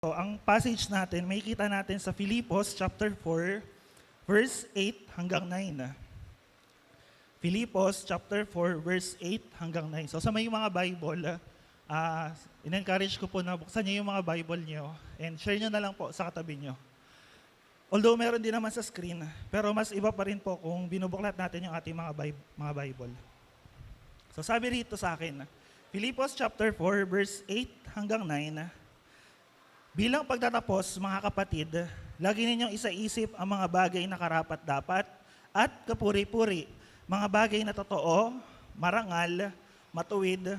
So, ang passage natin, may kita natin sa Filipos chapter 4, verse 8 hanggang 9. Filipos chapter 4, verse 8 hanggang 9. So sa may mga Bible, in-encourage ko po na buksan niyo yung mga Bible niyo and share niyo na lang po sa katabi niyo. Although meron din naman sa screen, pero mas iba pa rin po kung binubuklat natin yung ating mga Bible. So sabi rito sa akin, Filipos chapter 4, verse 8 hanggang 9, bilang pagtatapos, mga kapatid, lagi ninyong isaisip ang mga bagay na karapat-dapat at kapuri-puri, mga bagay na totoo, marangal, matuwid,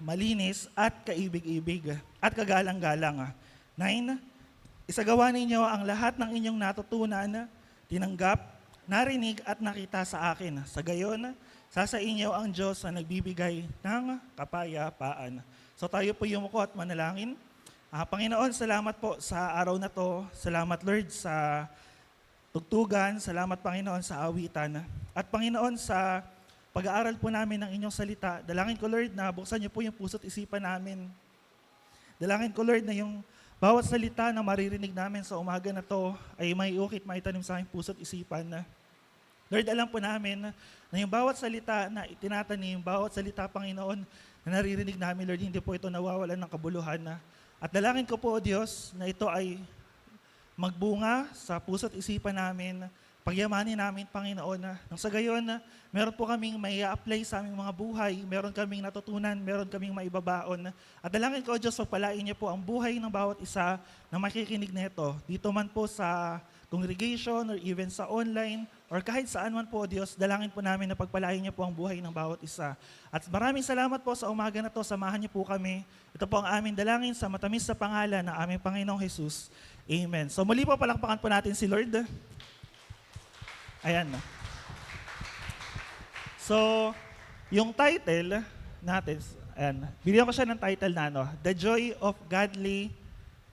malinis at kaibig-ibig at kagalang-galang. 9. Isagawa ninyo ang lahat ng inyong natutunan, tinanggap, narinig at nakita sa akin. Sa gayon, sa inyo ang Diyos na nagbibigay ng kapayapaan. So tayo po yumuko at manalangin. Panginoon, salamat po sa araw na to. Salamat Lord sa tugtugan. Salamat Panginoon sa awitan. At Panginoon sa pag-aaral po namin ng inyong salita. Dalangin ko Lord na buksan niyo po yung puso't isipan namin. Dalangin ko Lord na yung bawat salita na maririnig namin sa umaga na to ay may ukit, may tanim sa aking puso't isipan. Lord, alam po namin na yung bawat salita na itinatanim, bawat salita Panginoon na naririnig namin Lord, hindi po ito nawawalan ng kabuluhan. At dalangin ko po, O Diyos, na ito ay magbunga sa puso't isipan namin, pagyamanin namin, Panginoon, nang sa gayon, meron po kaming may apply sa aming mga buhay, meron kaming natutunan, meron kaming maibabaon. At dalangin ko, O Diyos, pagpalain niyo po ang buhay ng bawat isa na makikinig nito, dito man po sa congregation or even sa online or kahit saan man po, O Diyos, dalangin po namin na pagpalain niyo po ang buhay ng bawat isa. At maraming salamat po sa umaga na to, samahan niyo po kami. Ito po ang aming dalangin sa matamis na pangalan ng aming Panginoong Jesus. Amen. So muli po, palakpakan po natin si Lord. Ayan. So, yung title natin, ayan, binigyan ko siya ng title na The Joy of Godly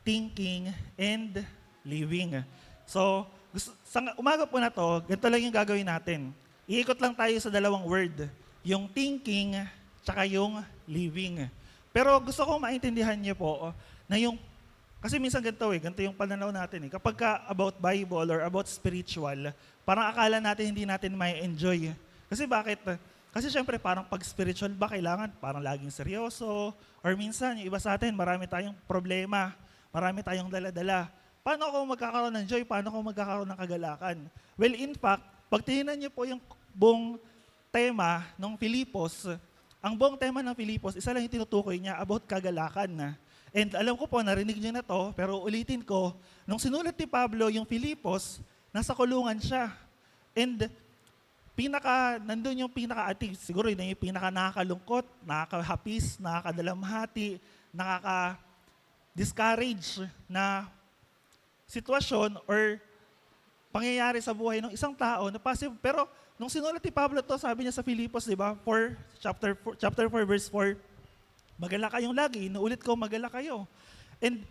Thinking and Living. So, sa umaga po na to, ganito lang yung gagawin natin. Iikot lang tayo sa dalawang word, yung thinking tsaka yung living. Pero gusto kong maintindihan niyo po na yung, kasi minsan ganito yung pananaw natin. Kapag ka about Bible or about spiritual, parang akala natin hindi natin may enjoy. Kasi bakit? Kasi syempre parang pag spiritual ba kailangan parang laging seryoso, or minsan yung iba sa atin marami tayong problema, marami tayong dala-dala. Paano ako magkakaroon ng joy? Paano ako magkakaroon ng kagalakan? Well, in fact, pag tingnan niyo po yung buong tema ng Filipos, ang buong tema ng Filipos, isa lang yung tinutukoy niya about kagalakan. And alam ko po, narinig niyo na to, pero ulitin ko, nung sinulat ni Pablo yung Filipos, nasa kulungan siya. And nandun yung siguro yun yung pinaka nakakalungkot, nakakahapis, nakakadalamhati, nakaka-discourage na sitwasyon or pangyayari sa buhay ng isang tao na passive. Pero nung sinulat ni Pablo to, sabi niya sa Filipos, di ba? Chapter 4, verse 4, magala kayong lagi, inuulit ko, magala kayo. And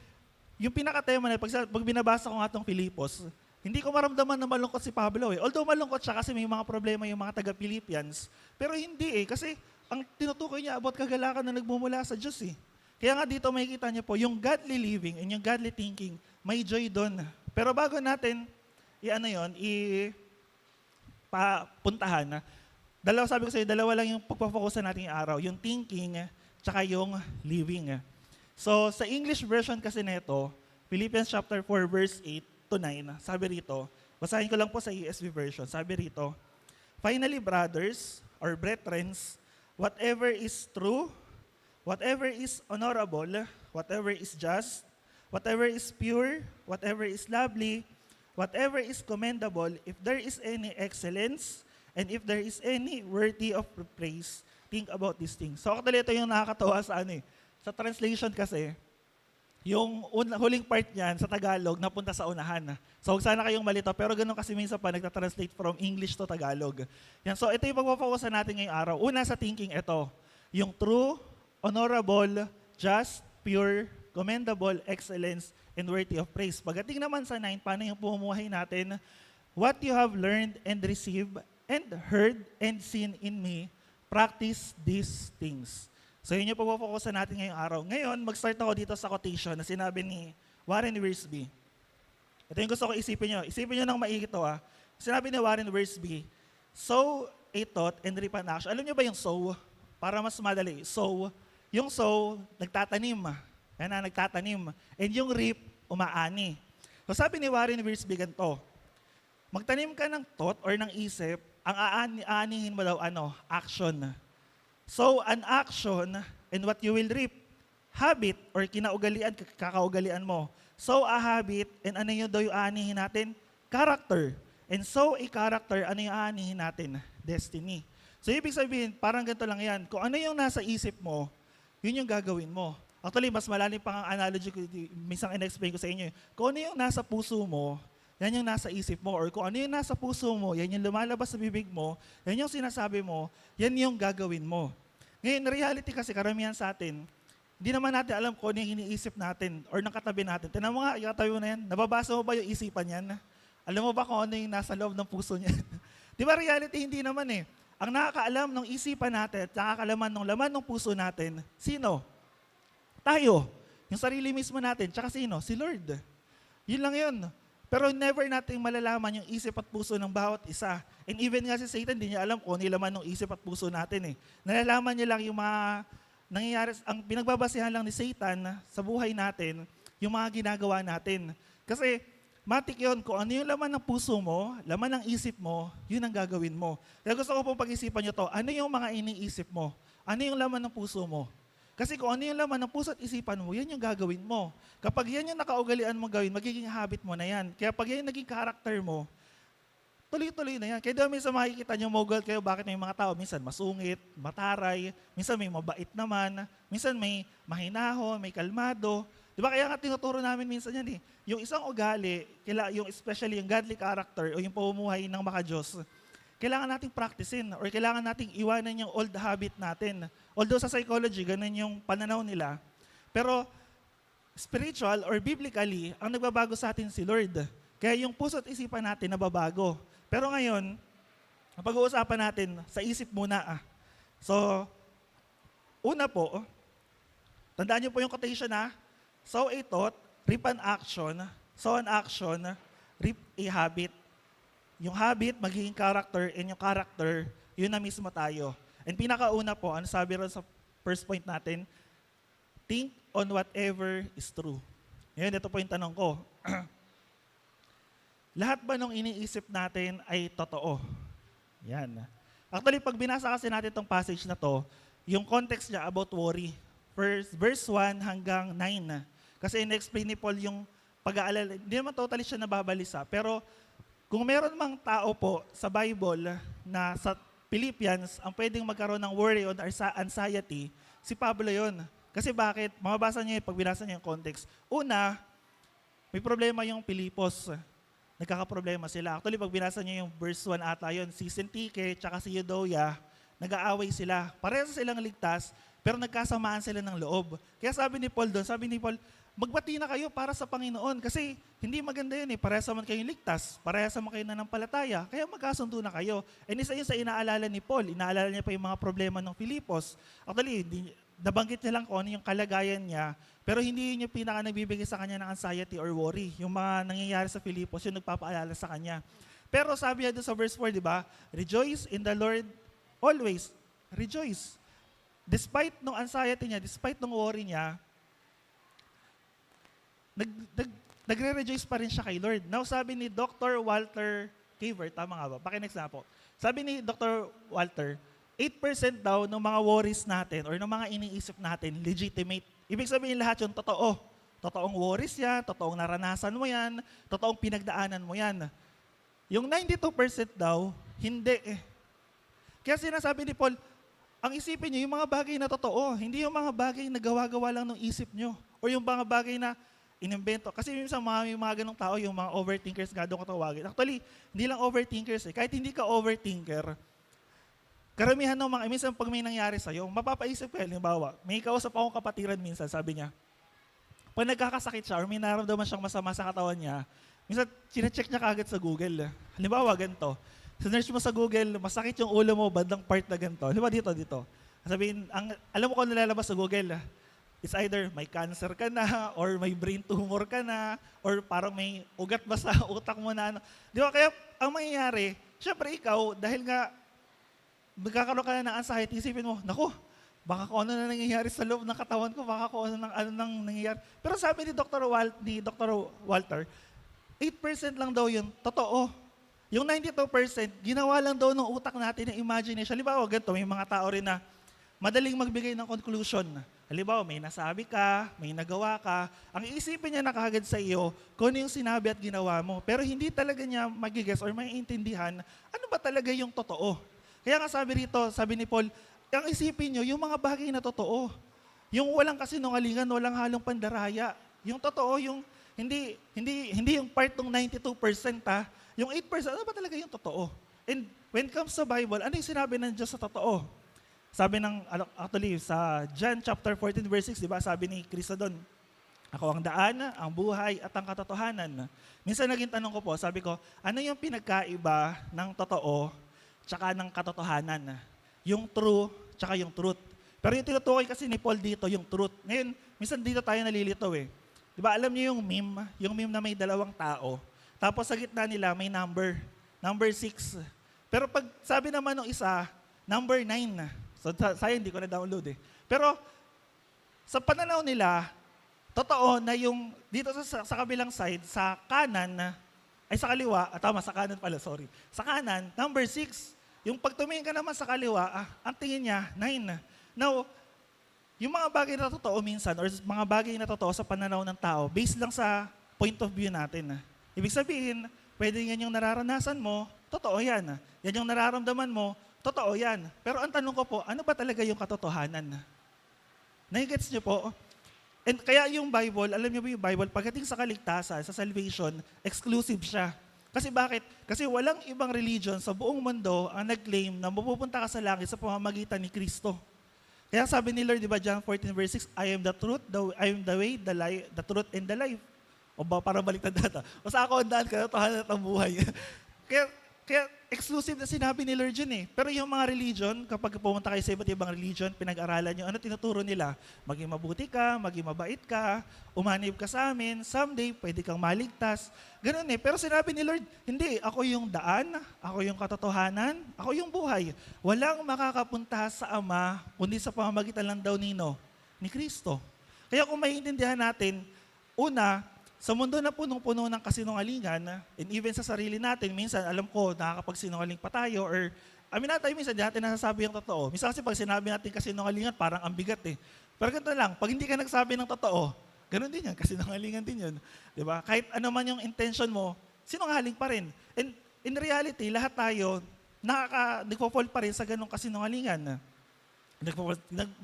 yung pinaka-tema na, pag binabasa ko nga itong Filipos, hindi ko maramdaman na malungkot si Pablo eh. Although malungkot siya kasi may mga problema yung mga taga-Philippians, pero hindi eh, kasi ang tinutukoy niya about kagalakan na nagmumula sa Diyos eh. Kaya nga dito makikita niyo po, yung godly living and yung godly thinking, may joy doon. Pero bago natin puntahan, sabi ko sa'yo, dalawa lang yung pagpafokusan natin yung araw, yung thinking, tsaka yung living. So, sa English version kasi nito, Philippians chapter 4, verse 8 to 9, sabi rito, basahin ko lang po sa ESV version, sabi rito, finally, brothers or brethren, whatever is true, whatever is honorable, whatever is just, whatever is pure, whatever is lovely, whatever is commendable, if there is any excellence, and if there is any worthy of praise, think about these things. So actually ito yung nakakatawa sa translation kasi, yung huling part niyan sa Tagalog napunta sa unahan. So huwag sana kayong malito, pero ganun kasi minsan pa nagta-translate from English to Tagalog. Yan, so ito yung pagpapawasan natin ngayong araw. Una sa thinking ito, yung true, honorable, just, pure, commendable, excellence, and worthy of praise. Pagdating naman sa 9, paano yung pumumuhay natin? What you have learned and received and heard and seen in me, practice these things. So yun yung pagpapokusan natin ngayong araw. Ngayon, mag-start ako dito sa quotation na sinabi ni Warren Wiersbe. Ito yung gusto ko isipin nyo. Isipin nyo ng maigi ito ah. Sinabi ni Warren Wiersbe, sow a thought and reap an action. Alam nyo ba yung sow? Para mas madali. Sow, yung sow, nagtatanim. Yan na, nagtatanim. And yung reap, umaani. So sabi ni Warren Wiersbe ganito, magtanim ka ng thought or ng isip, ang aanihin mo daw action. So an action and what you will reap, habit or kinaugalian, kakaugalian mo. So a habit and ano yun daw yung aanihin natin? Character. And so a character, ano yung aanihin natin? Destiny. So ibig sabihin, parang ganito lang yan. Kung ano yung nasa isip mo, yun yung gagawin mo. Actually, mas malalim pang ang analogy ko, minsan in-explain ko sa inyo. Kung ano yung nasa puso mo, yan yung nasa isip mo. Or kung ano yung nasa puso mo, yan yung lumalabas sa bibig mo, yan yung sinasabi mo, yan yung gagawin mo. Ngayon, reality kasi karamihan sa atin, hindi naman natin alam kung ano yung iniisip natin or ng katabi natin. Tinan mo nga, yung katabi mo na yan, nababasa mo ba yung isipan yan? Alam mo ba kung ano yung nasa loob ng puso niya? Di ba reality, hindi naman eh. Ang nakakaalam ng isipan natin at nakakalaman ng laman ng puso natin, sino? Tayo. Yung sarili mismo natin. Tsaka sino? Si Lord. Yun lang yun. Pero never natin malalaman yung isip at puso ng bawat isa. And even nga si Satan, hindi niya alam kung ano yung laman ng isip at puso natin eh. Nalalaman niya lang yung mga nangyayari, ang pinagbabasehan lang ni Satan sa buhay natin, yung mga ginagawa natin. Kasi, matik yun, kung ano yung laman ng puso mo, laman ng isip mo, yun ang gagawin mo. Kaya gusto ko pong pag-isipan nyo to, ano yung mga iniisip mo? Ano yung laman ng puso mo? Kasi kung ano yung laman ng puso at isipan mo, yan yung gagawin mo. Kapag yan yung nakaugalian mo gawin, magiging habit mo na yan. Kaya pag yan yung naging character mo, tuloy-tuloy na yan. Kaya daw minsan makikita nyo mogul kayo, bakit may mga tao, minsan masungit, mataray, minsan may mabait naman, minsan may mahinahon, may kalmado. Di ba kaya nga tinuturo namin minsan yan eh. Yung isang ugali, yung especially yung godly character o yung pamumuhay ng makadiyos, kailangan nating practicein or kailangan nating iwanan yung old habit natin. Although sa psychology, ganun yung pananaw nila. Pero spiritual or biblically, ang nagbabago sa atin si Lord. Kaya yung puso at isipan natin nababago. Pero ngayon, ang pag-uusapan natin, sa isip muna. So, una po, tandaan niyo po yung quotation sow a thought, reap an action, sow an action, reap a habit. Yung habit, magiging character, and yung character, yun na mismo tayo. And pinakauna po, ano sabi rin sa first point natin, think on whatever is true. Ngayon, ito po yung tanong ko. Lahat ba nung iniisip natin ay totoo? Yan. Actually, pag binasa kasi natin itong passage na to, yung context niya about worry. Verse 1 hanggang 9. Kasi in-explain ni Paul yung pag-aalala. Hindi naman totally siya nababalisa, pero kung meron mang tao po sa Bible na sa Philippians ang pwedeng magkaroon ng worry or anxiety, si Pablo yon. Kasi bakit? Mababasa niyo pag binasa niyo yung context. Una, may problema yung Pilipos. Nagkakaproblema sila. Actually, pag binasa niyo yung verse 1 ata yun, si Syntyche tsaka si Euodia, nag-aaway sila. Parehas silang ligtas, pero nagkasamaan sila ng loob. Kaya sabi ni Paul doon, magbati na kayo para sa Panginoon kasi hindi maganda yun eh. Parehas naman kayong ligtas, parehas naman kayo nananampalataya, kaya magkasundo na kayo. And isa yun sa inaalala ni Paul, inaalala niya pa yung mga problema ng Filipos. Actually, nabanggit niya lang kung ano yung kalagayan niya, pero hindi yun yung pinaka nagbibigay sa kanya ng anxiety or worry. Yung mga nangyayari sa Filipos, yung nagpapaalala sa kanya. Pero sabi niya doon sa verse 4, di ba? Rejoice in the Lord always. Rejoice. Despite nung anxiety niya, despite nung worry niya, nagre-rejoice pa rin siya kay Lord. Now, sabi ni Dr. Walter Caver, tama nga ba? Pakinext na po. Sabi ni Dr. Walter, 8% daw ng mga worries natin or ng mga iniisip natin, legitimate. Ibig sabihin lahat yung totoo. Totoong worries yan, totoong naranasan mo yan, totoong pinagdaanan mo yan. Yung 92% daw, hindi eh. Kaya sinasabi ni Paul, ang isipin nyo, yung mga bagay na totoo, hindi yung mga bagay na gawa-gawa lang ng isip nyo. O yung mga bagay na inimbento. Kasi minsan yung mga ganong tao, yung mga overthinkers nga doon katawagin. Actually, hindi lang overthinkers eh. Kahit hindi ka overthinker, karamihan ng mga, minsan pag may nangyari sa'yo, mapapaisip ka, halimbawa, may kausap akong kapatiran minsan, sabi niya, pag nagkakasakit siya or may naramdaman siyang masama sa katawan niya, minsan chinecheck niya kagad sa Google. Halimbawa, ganito. Sinerch mo sa Google, masakit yung ulo mo, bandang part na ganito. Halimbawa dito. Sabihin, alam mo kung ano lalabas sa Google, it's either may cancer ka na, or may brain tumor ka na, or parang may ugat ba sa utak mo na ano. Di ba? Kaya ang mangyayari, syempre ikaw, dahil nga magkakaroon ka na ng anxiety, isipin mo, naku, baka kung ano na nangyayari sa loob ng katawan ko, baka kung ano nang nangyayari. Pero sabi ni Dr. Walter, 8% lang daw yun, totoo. Yung 92%, ginawa lang daw ng utak natin ng imagination. Halimbawa, ganito, may mga tao rin na madaling magbigay ng conclusion. Halimbawa, may nasabi ka, may nagawa ka, ang iisipin niya na kaagad sa iyo kung ano yung sinabi at ginawa mo. Pero hindi talaga niya magigess or maiintindihan ano ba talaga yung totoo. Kaya nga sabi rito, sabi ni Paul, ang isipin niyo, yung mga bagay na totoo. Yung walang kasinungalingan, walang halong pandaraya. Yung totoo, yung hindi yung part ng 92%, yung 8%, ano ba talaga yung totoo? And when it comes sa Bible, ano yung sinabi ng Diyos sa totoo? Sabi actually, sa John chapter 14 verse 6, di ba, sabi ni Cristo doon, ako ang daan, ang buhay, at ang katotohanan. Minsan naging tanong ko po, sabi ko, ano yung pinagkaiba ng totoo tsaka ng katotohanan? Yung true tsaka yung truth. Pero yung tinutukoy kasi ni Paul dito, yung truth. Ngayon, minsan dito tayo nalilito eh. Di ba, alam niyo yung meme na may dalawang tao, tapos sa gitna nila may number 6. Pero pag sabi naman ng isa, number 9. So sayang, hindi ko na-download eh. Pero sa pananaw nila, totoo na yung dito sa kabilang side, sa kanan, sa kaliwa, sa kanan pala, sorry. Sa kanan, number 6. Yung pag tumingin ka naman sa kaliwa, ang tingin niya, 9. Now, yung mga bagay na totoo minsan, or mga bagay na totoo sa pananaw ng tao, based lang sa point of view natin. Ibig sabihin, pwede yan yung nararanasan mo, totoo yan. Yan yung nararamdaman mo, totoo yan. Pero ang tanong ko po, ano ba talaga yung katotohanan? Nagigets niyo po? And kaya yung Bible, alam niyo ba yung Bible, pagdating sa kaligtasan, sa salvation, exclusive siya. Kasi bakit? Kasi walang ibang religion sa buong mundo ang nag-claim na mapupunta ka sa langit sa pamamagitan ni Kristo. Kaya sabi ni Lord, di ba, John 14 verse 6, I am the truth, I am the way, the truth, and the life. O ba, parang baliktad data. O sa ako ang daan, katotohanan at ang buhay. kaya exclusive na sinabi ni Lord yun eh. Pero yung mga religion, kapag pumunta kayo sa iba't ibang religion, pinag-aralan nyo, ano tinuturo nila? Maging mabuti ka, maging mabait ka, umanib ka sa amin, someday pwede kang maligtas. Ganun eh. Pero sinabi ni Lord, hindi, ako yung daan, ako yung katotohanan, ako yung buhay. Walang makakapunta sa Ama, kundi sa pamamagitan lang daw ni Kristo. Kaya kung maiintindihan natin, una, sa mundo na punong-puno ng kasinungalingan, and even sa sarili natin, minsan alam ko, nakakapagsinungaling pa tayo, or amin na tayo minsan, di natin nasasabi yung totoo. Minsan kasi pag sinabi natin kasinungalingan, parang ang bigat eh. Pero ganito lang, pag hindi ka nagsabi ng totoo, ganun din yan, kasinungalingan din yun. Di ba? Kahit ano man yung intention mo, sinungaling pa rin. And in reality, lahat tayo, nagpo-fall pa rin sa ganung kasinungalingan.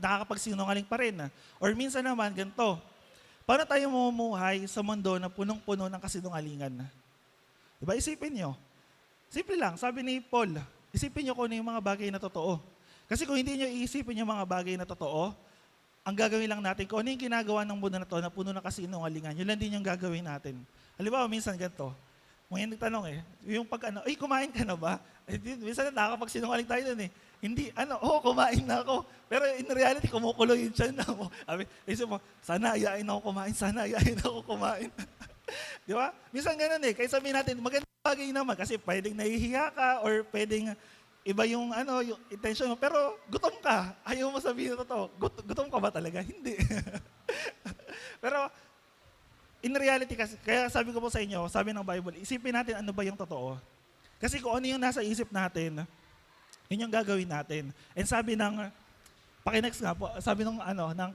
Nakakapagsinungaling pa rin. Or minsan naman, ganito, paano tayo mamumuhay sa mundo na punong-puno ng kasinungalingan? Diba? Isipin nyo. Simple lang. Sabi ni Paul, isipin nyo kung ano yung mga bagay na totoo. Kasi kung hindi nyo iisipin yung mga bagay na totoo, ang gagawin lang natin, kung ano yung ginagawa ng mundo na to na puno ng kasinungalingan, yun lang din yung gagawin natin. Halimbawa, minsan ganito. May nagtanong yung kumain ka na ba? Minsan nakakapagsinungaling tayo dun eh. Hindi, kumain na ako. Pero in reality, kumukulo yung tiyan na mo. Isip mo, sana ayain ako kumain. Di ba? Minsan ganun eh. Kaya sabihin natin, magandang bagay naman kasi pwedeng nahihiya ka or pwedeng iba yung intention mo. Pero gutom ka. Ayaw mo sabihin na to. Gutom ka ba talaga? Hindi. Pero in reality kasi, kaya sabi ko po sa inyo, sabi ng Bible, isipin natin ano ba yung totoo. Kasi kung ano yung nasa isip natin, yun yung gagawin natin. And sabi ng, pakinext nga po, sabi ng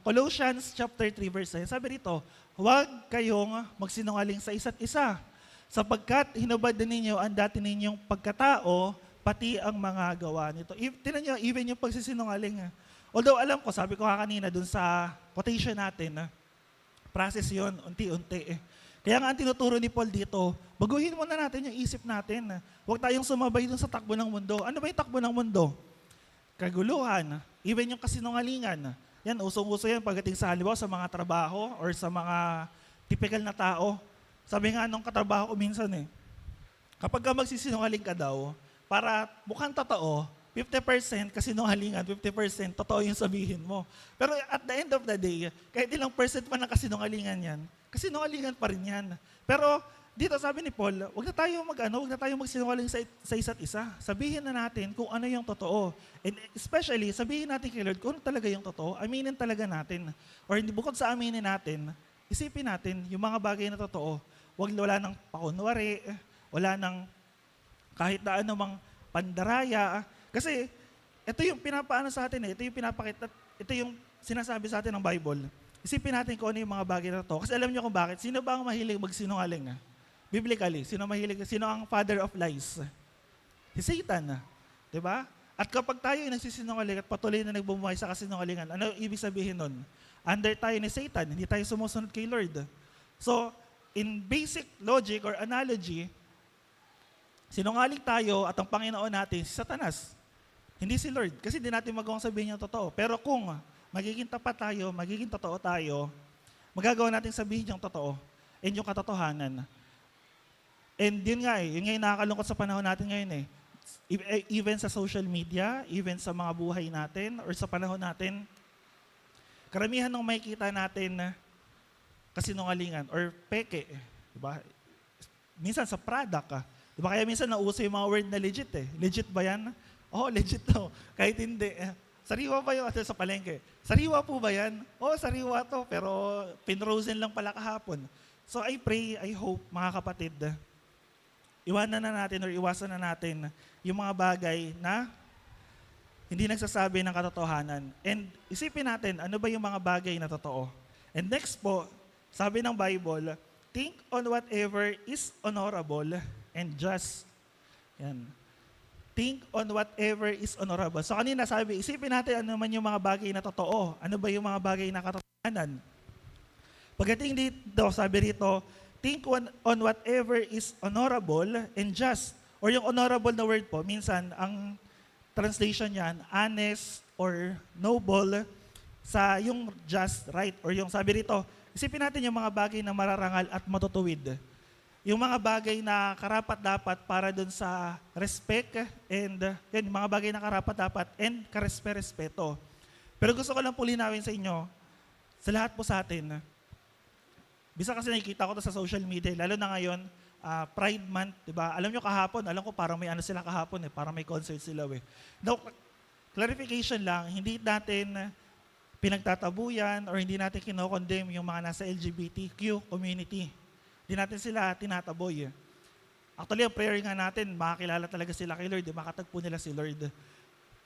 Colossians chapter 3 verse 9, sabi rito, huwag kayong magsinungaling sa isa't isa, sapagkat hinubad din ninyo ang dati ninyong pagkatao, pati ang mga gawa nito. Tinan nyo, even yung pagsisinungaling. Although alam ko, sabi ko kanina dun sa quotation natin, process yun, unti-unti. Kaya nga ang tinuturo ni Paul dito, baguhin muna natin yung isip natin. Huwag tayong sumabay dun sa takbo ng mundo. Ano ba yung takbo ng mundo? Kaguluhan, even yung kasinungalingan. Yan, usong-uso yan pagdating sa halimbawa sa mga trabaho or sa mga typical na tao. Sabi nga nung katrabaho ko minsan kapag ka magsisinungaling ka daw, para mukhang totoo, 50% kasinungalingan, 50% totoo yung sabihin mo. Pero at the end of the day, kahit ilang percent pa ng kasinungalingan yan, kasinungalingan pa rin yan. Pero dito sabi ni Paul, wag na tayo magsinungaling sa isa't isa. Sabihin na natin kung ano yung totoo. And especially, sabihin natin kay Lord kung ano talaga yung totoo. Aminin talaga natin. Or hindi bukod sa aminin natin, isipin natin yung mga bagay na totoo. Wala nang pakunwari, wala nang kahit na anumang pandaraya. Kasi ito yung pinapaano sa atin ito yung pinapakita, ito yung sinasabi sa atin ng Bible. Isipin natin kung ano yung mga bagay na totoo. Kasi alam niyo kung bakit, sino ba ang mahilig magsinungaling? Biblically, sino ang father of lies? Si Satan, 'di ba? At kapag tayo ay nagsisinungaling at patuloy na nagbumuhay sa kasinungalingan, ano ibig sabihin nun? Under tayo ni Satan, hindi tayo sumusunod kay Lord. So, in basic logic or analogy, sinungaling tayo at ang Panginoon natin si Satanas. Hindi si Lord, kasi hindi natin magawang sabihin yung totoo. Pero kung magiging tapat tayo, magiging totoo tayo, magagawa natin sabihin yung totoo and yung katotohanan. And yun nga yung nakakalungkot sa panahon natin ngayon Even sa social media, even sa mga buhay natin, or sa panahon natin, karamihan ng makikita natin na kasinungalingan or peke. Diba? Minsan sa product diba? Kaya minsan nauso yung mga word na legit Legit ba yan? Oo, legit to. Kahit hindi. Sariwa ba yun? Sa palengke. Sariwa po ba yan? Oo, sariwa to. Pero pinrosen lang pala kahapon. So I pray, I hope, mga kapatid, iwanan na natin or iwasan na natin yung mga bagay na hindi nagsasabi ng katotohanan. And isipin natin, ano ba yung mga bagay na totoo? And next po, sabi ng Bible, think on whatever is honorable and just. Yan. Think on whatever is honorable. So kanina sabi, isipin natin ano man yung mga bagay na totoo. Ano ba yung mga bagay na katotohanan? Pagdating dito, sabi rito, think on whatever is honorable and just. Or yung honorable na word po, minsan ang translation niyan, honest or noble, sa yung just, right, or yung sabi rito, isipin natin yung mga bagay na mararangal at matutuwid. Yung mga bagay na karapat-dapat para dun sa respect and yun, yung mga bagay na karapat-dapat and karespe-respeto. Pero gusto ko lang po linawin sa inyo, sa lahat po sa atin, bisa kasi nakikita ko to sa social media, lalo na ngayon, Pride Month, di ba? Alam nyo kahapon, alam ko parang may ano sila kahapon parang may concert sila Now, clarification lang, hindi natin pinagtatabuyan or hindi natin kinokondemn yung mga nasa LGBTQ community. Hindi natin sila tinataboy. Actually, ang prayer nga natin, makakilala talaga sila kay Lord, makatagpo nila si Lord.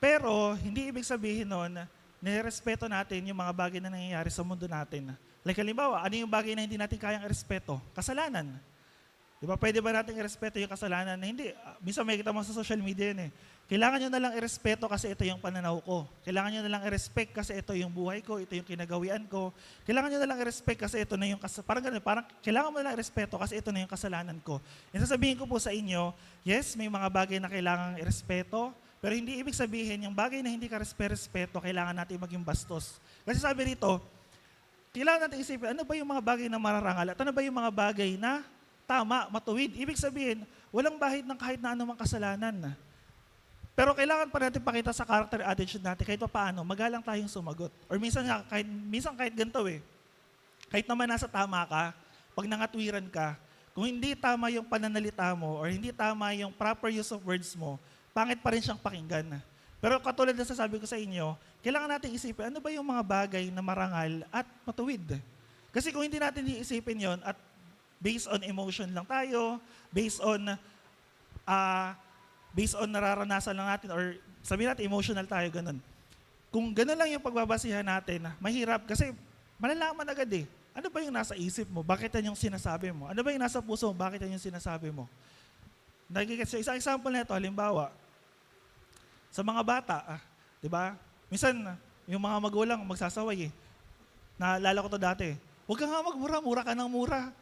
Pero, hindi ibig sabihin nun, nirespeto natin yung mga bagay na nangyayari sa mundo natin. Like halimbawa, ano yung bagay na hindi natin kayang irespeto? Kasalanan. Diba? Pwede ba natin irespeto yung kasalanan na hindi? Minsan may kita mo sa social media yun Kailangan nyo na lang irespeto kasi ito yung pananaw ko. Kailangan nyo na lang irespect kasi ito yung buhay ko, ito yung kinagawian ko. Kailangan nyo na lang irespect kasi ito na yung parang kailangan mo na lang irespeto kasi ito na yung kasalanan ko. And sasabihin ko po sa inyo, yes, may mga bagay na kailangang irespeto, pero hindi ibig sabihin yung bagay na hindi ka respeto, kailangan natin maging bastos. Kasi sabi rito, kailangan natin isipin, ano ba yung mga bagay na mararangal at ano ba yung mga bagay na tama, matuwid. Ibig sabihin, walang bahid ng kahit na anumang kasalanan. Pero kailangan pa natin pakita sa character attitude natin kahit pa paano, magalang tayong sumagot. Or minsan kahit ganito kahit naman nasa tama ka, pag nangatwiran ka, kung hindi tama yung pananalita mo or hindi tama yung proper use of words mo, pangit pa rin siyang pakinggan. Pero katulad na sasabi ko sa inyo, kailangan natin isipin, ano ba yung mga bagay na marangal at matuwid? Kasi kung hindi natin iisipin yon at based on emotion lang tayo, based on nararanasan lang natin, or sabihin natin emotional tayo, ganun. Kung ganun lang yung pagbabasihan natin, mahirap kasi malalaman agad Ano ba yung nasa isip mo? Bakit yan yung sinasabi mo? Ano ba yung nasa puso mo? Bakit yan yung sinasabi mo? Isang example na ito, halimbawa, sa mga bata, di ba? Minsan, yung mga magulang magsasaway Naalala ko to dati. Huwag ka nga magmura, mura ka ng mura.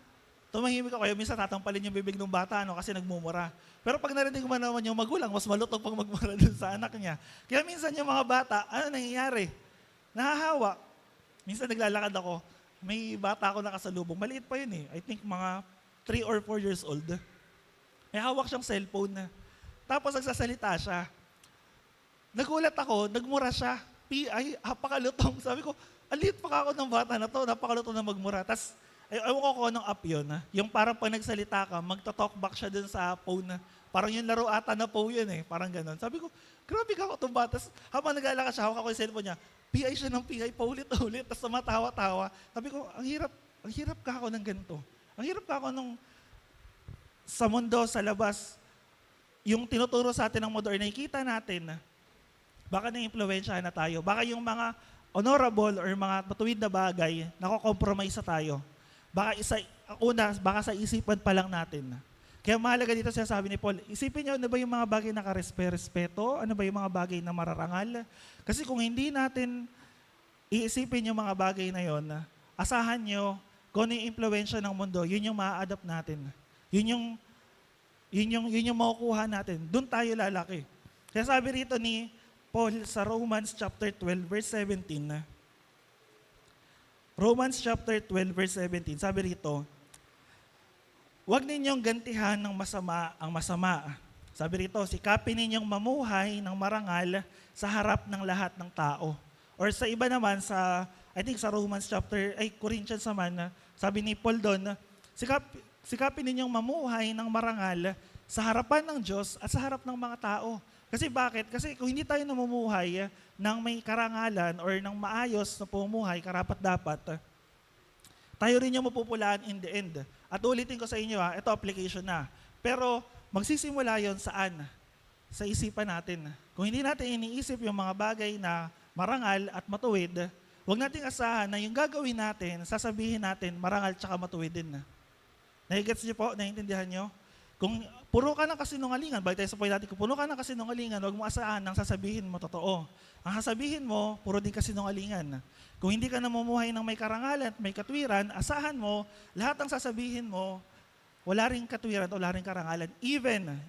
Tumahimik ako, kaya minsan tatampalin yung bibig ng bata kasi nagmumura. Pero pag narinig mo naman yung magulang, mas malutog pang magmura dun sa anak niya. Kaya minsan yung mga bata, ano nangyayari? Nahahawa. Minsan naglalakad ako, may bata ako nakasalubong. Maliit pa yun I think mga 3 or 4 years old. May hawak siyang cellphone. Tapos nagsasalita siya. nagulat ako, nagmura siya. PI, apakalutong. Sabi ko, alit pa ako ng bata na to, napakalutong na magmura. Tapos, ewan ko kung anong app yun. Yung parang pag nagsalita ka, magta-talkback siya dun sa phone. Parang yung laro ata na po yun eh. Parang ganun. Sabi ko, grabe ka ako itong bata. Tapos, habang nag-aalala siya, hawak ako yung cellphone niya. PI siya ng PI, paulit-ulit. Tapos tumatawa-tawa. Sabi ko, ang hirap ka ako ng ganito. Ang hirap ka ako nung sa mundo, sa labas, yung tinuturo sa atin ng mundo, or nakikita natin, baka na-impluwensyahan na tayo. Baka yung mga honorable or mga matuwid na bagay, nako-compromise na tayo. Baka sa isipan pa lang natin. Kaya mahalaga dito sinasabi ni Paul, isipin niyo, ano ba yung mga bagay na karespeto? Ano ba yung mga bagay na mararangal? Kasi kung hindi natin iisipin yung mga bagay na yon, asahan niyo, kung ano yung impluwensya ng mundo, yun yung ma-adapt natin. Yun yung makukuha natin. Doon tayo lalaki. Kaya sabi rito ni Paul sa Romans chapter 12 verse 17. Romans chapter 12 verse 17. Sabi rito, huwag ninyong gantihan ng masama ang masama. Sabi rito, sikapin ninyong mamuhay ng marangal sa harap ng lahat ng tao. Or sa iba naman, I think sa Romans chapter, Corinthians naman, sabi ni Paul doon, sikapin ninyong mamuhay ng marangal sa harapan ng Diyos at sa harap ng mga tao. Kasi bakit? Kasi kung hindi tayo namumuhay ng may karangalan or ng maayos na pumumuhay, karapat-dapat, tayo rin yung mapupulaan in the end. At ulitin ko sa inyo, ito application na. Pero magsisimula yon saan? Sa isipan natin. Kung hindi natin iniisip yung mga bagay na marangal at matuwid, huwag nating asahan na yung gagawin natin, sasabihin natin, marangal tsaka matuwid din. Nagigets niyo po? Naiintindihan niyo? Kung puro ka ng kasinungalingan, balik tayo sa point natin, kung puro ka ng kasinungalingan, huwag mo asahan ng sasabihin mo totoo. Ang sasabihin mo, puro din kasinungalingan. Kung hindi ka namumuhay ng may karangalan at may katwiran, asahan mo, lahat ng sasabihin mo, wala ring katwiran o wala ring karangalan. Even